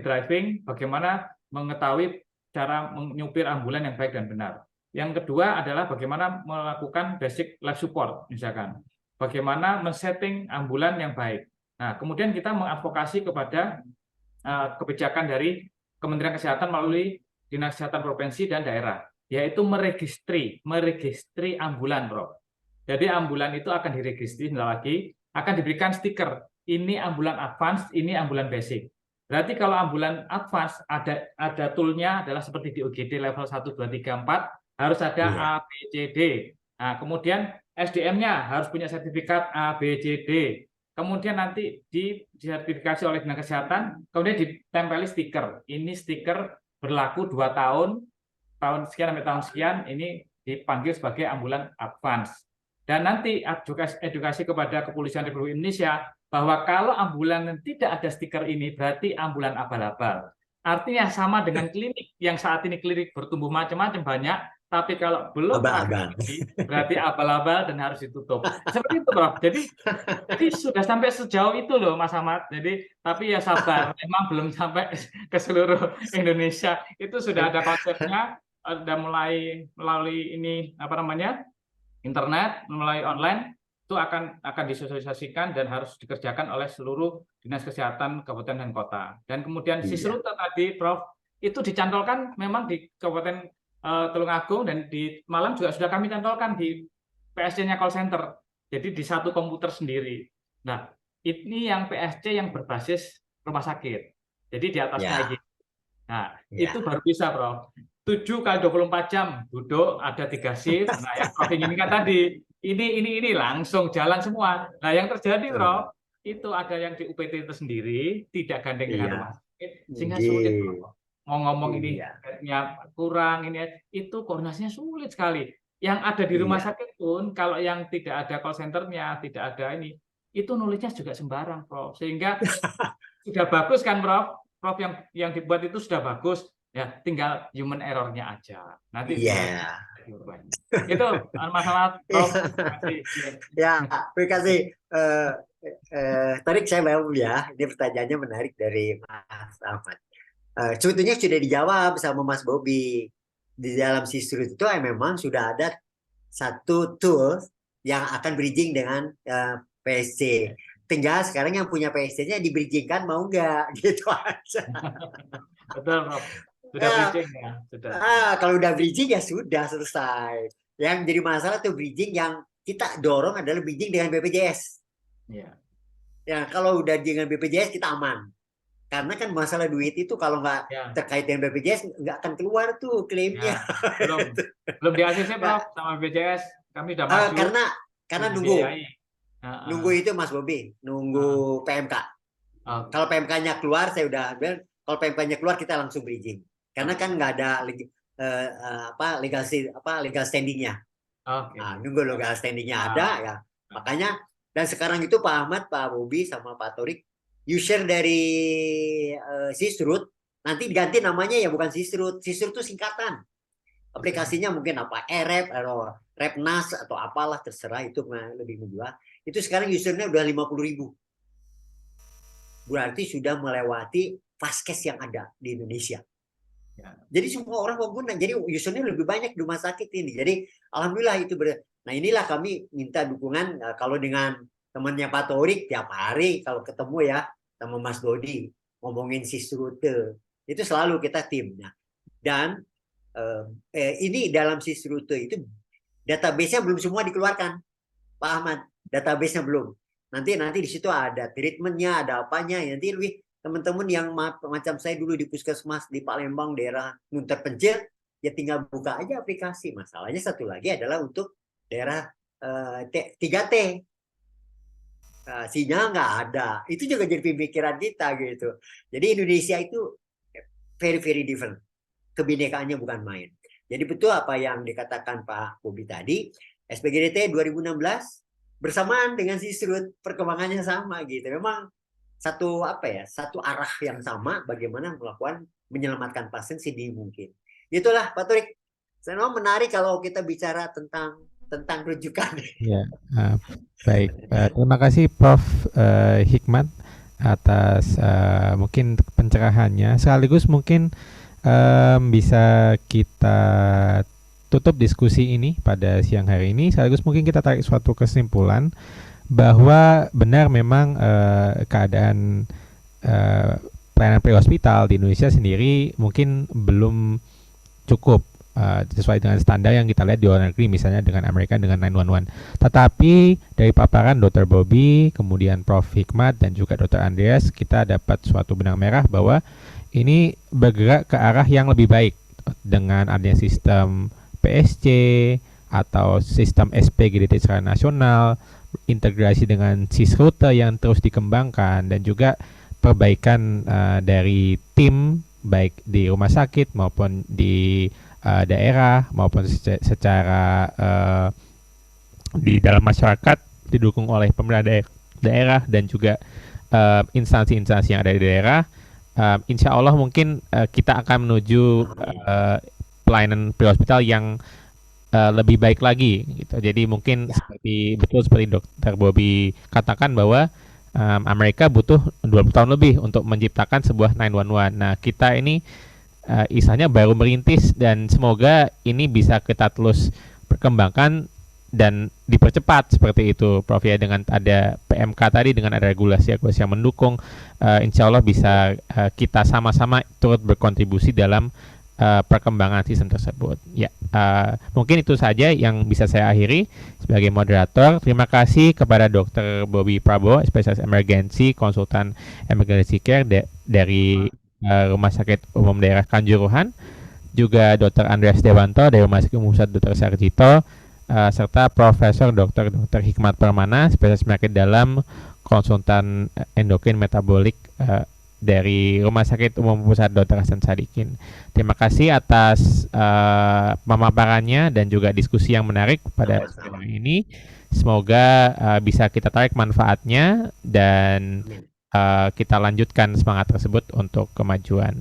Speaker 3: driving, bagaimana mengetahui cara menyupir ambulan yang baik dan benar. Yang kedua adalah bagaimana melakukan basic life support, misalkan, bagaimana men-setting ambulan yang baik. Nah, kemudian kita mengadvokasi kepada kebijakan dari Kementerian Kesehatan melalui Dinas Kesehatan Provinsi dan daerah, yaitu meregistri ambulan, Prof. Jadi ambulan itu akan diregistri lagi, akan diberikan stiker, ini ambulan advance, ini ambulan basic. Berarti kalau ambulan advance ada toolnya adalah seperti di UGD level 1, 2, 3, 4, harus ada A, B, C, D. Nah, kemudian SDM-nya harus punya sertifikat A, B, C, D. Kemudian nanti disertifikasi oleh Dinas Kesehatan, kemudian ditempeli stiker. Ini stiker berlaku 2 tahun, tahun sekian sampai tahun sekian, ini dipanggil sebagai ambulan advance. Dan nanti edukasi kepada Kepolisian Republik Indonesia bahwa kalau ambulan tidak ada stiker ini berarti ambulan abal-abal. Artinya sama dengan klinik yang saat ini klinik bertumbuh macam-macam banyak, tapi kalau belum
Speaker 6: Abal-abal.
Speaker 3: berarti abal-abal dan harus ditutup. Seperti itu, Prof. Jadi sudah sampai sejauh itu loh, Mas Ahmad. Jadi tapi ya sabar, memang belum sampai ke seluruh Indonesia. Itu sudah ada konsepnya, ada mulai melalui ini internet, melalui online itu akan disosialisasikan dan harus dikerjakan oleh seluruh dinas kesehatan kabupaten dan kota. Dan kemudian Sisruta tadi, Prof, itu dicantolkan memang di Kabupaten Tulungagung dan di Malang juga sudah kami cantolkan di PSC-nya call center. Jadi di satu komputer sendiri. Nah, ini yang PSC yang berbasis rumah sakit. Jadi di atasnya IG. Nah, itu baru bisa, Prof. 7 kali 24 jam duduk, ada 3 shift. Nah, yang Prof inginkan tadi, ini langsung jalan semua. Nah, yang terjadi, Prof, itu ada yang di UPT itu sendiri, tidak gandeng dengan rumah sakit, sehingga sulit, Prof. Mau ngomong ini kurang, itu koordinasinya sulit sekali. Yang ada di rumah sakit pun, kalau yang tidak ada call center-nya, tidak ada ini, itu nulisnya juga sembarang, Prof. Sehingga sudah bagus kan, Prof? Prof yang dibuat itu sudah bagus, ya tinggal human error-nya aja. Nanti itu masalah, Prof.
Speaker 6: Ya, terima kasih. Tarik saya mau ya, ini pertanyaannya menarik dari Mas Ahmad. Sebetulnya sudah dijawab sama Mas Bobi. Di dalam Sisrut itu memang sudah ada satu tools yang akan bridging dengan PSC. Tinggal sekarang yang punya PSC-nya di-bridgingkan mau nggak? Gitu aja.
Speaker 3: Betul, Prof. Sudah bridging ya? Sudah.
Speaker 6: Kalau udah bridging ya sudah selesai. Yang jadi masalah tuh bridging yang kita dorong adalah bridging dengan BPJS.
Speaker 3: Ya.
Speaker 6: Ya, kalau udah dengan BPJS kita aman. Karena kan masalah duit itu kalau nggak terkait dengan BPJS nggak akan keluar tuh klaimnya.
Speaker 3: Ya, belum di ACC, Prof, sama BPJS. Kami sudah maju.
Speaker 6: Karena nunggu itu Mas Bobi, nunggu PMK. Kalau PMK-nya keluar saya udah bilang, kalau PMK-nya keluar kita langsung bridging. Karena kan nggak ada legal standing-nya. Nunggu legal standing-nya ada ya. Makanya dan sekarang itu Pak Ahmad, Pak Bobi sama Pak Torik user dari Sisrut nanti diganti namanya ya bukan Sisrut. Sisrut itu singkatan. Aplikasinya mungkin apa EREP atau Repnas atau apalah terserah itu lebih menjual. Itu sekarang usernya udah 50.000. Berarti sudah melewati vaskes yang ada di Indonesia. Ya. Jadi semua orang mau guna. Jadi usernya lebih banyak di rumah sakit ini. Jadi alhamdulillah itu Nah inilah kami minta dukungan kalau dengan temannya Pak Torik tiap hari kalau ketemu ya sama Mas Dodi ngomongin Sisrut itu selalu kita timnya. Dan ini dalam Sisrut itu database-nya belum semua dikeluarkan, Pak Ahmad. Database-nya belum. Nanti di situ ada treatment-nya, ada apanya. Nanti lebih teman-teman yang macam saya dulu di Puskesmas di Palembang daerah nun terpencil ya tinggal buka aja aplikasi. Masalahnya satu lagi adalah untuk daerah 3T. Sinyal nggak ada. Itu juga jadi pemikiran kita gitu. Jadi Indonesia itu very very different. Kebinekaannya bukan main. Jadi betul apa yang dikatakan Pak Bobi tadi, SPGDT 2016 bersamaan dengan Sisrut perkembangannya sama gitu. Memang satu arah yang sama bagaimana melakukan menyelamatkan pasien sedini mungkin. Itulah Pak Torik. Saya menarik kalau kita bicara tentang rujukan.
Speaker 2: Ya, baik. Terima kasih Prof. Hikmat atas mungkin pencerahannya. Sekaligus mungkin bisa kita tutup diskusi ini pada siang hari ini. Sekaligus mungkin kita tarik suatu kesimpulan bahwa benar memang keadaan pelayanan pre-hospital di Indonesia sendiri mungkin belum cukup sesuai dengan standar yang kita lihat di luar negeri, misalnya dengan Amerika dengan 911. Tetapi dari paparan Dr. Bobi, kemudian Prof. Hikmat dan juga Dr. Andreas, kita dapat suatu benang merah bahwa ini bergerak ke arah yang lebih baik dengan adanya sistem PSC, atau sistem SPGDT secara nasional, integrasi dengan Sysrute yang terus dikembangkan, dan juga perbaikan dari tim baik di rumah sakit maupun di daerah maupun secara di dalam masyarakat, didukung oleh pemerintah daerah dan juga instansi-instansi yang ada di daerah. Insya Allah mungkin kita akan menuju pelayanan pre-hospital yang lebih baik lagi gitu. Jadi mungkin seperti Dokter Bobby katakan bahwa Amerika butuh 20 tahun lebih untuk menciptakan sebuah 911. Nah, kita ini istilahnya baru merintis, dan semoga ini bisa kita terus perkembangkan dan dipercepat seperti itu, Prof, ya, dengan ada PMK tadi, dengan ada regulasi-regulasi yang mendukung, insya Allah bisa kita sama-sama turut berkontribusi dalam perkembangan sistem tersebut. Ya, mungkin itu saja yang bisa saya akhiri sebagai moderator. Terima kasih kepada Dr. Bobby Prabowo, spesialis emergency, konsultan emergency care dari Rumah Sakit Umum Daerah Kanjuruhan, juga Dr. Andreas Dewanto dari Rumah Sakit Umum Pusat Dr. Sarjito, serta Profesor Dr. Hikmat Permana, spesialis penyakit dalam, konsultan endokrin metabolik dari Rumah Sakit Umum Pusat Dr. Hasan Sadikin. Terima kasih atas pemaparannya dan juga diskusi yang menarik pada sore ini. Semoga bisa kita tarik manfaatnya dan kita lanjutkan semangat tersebut untuk kemajuan.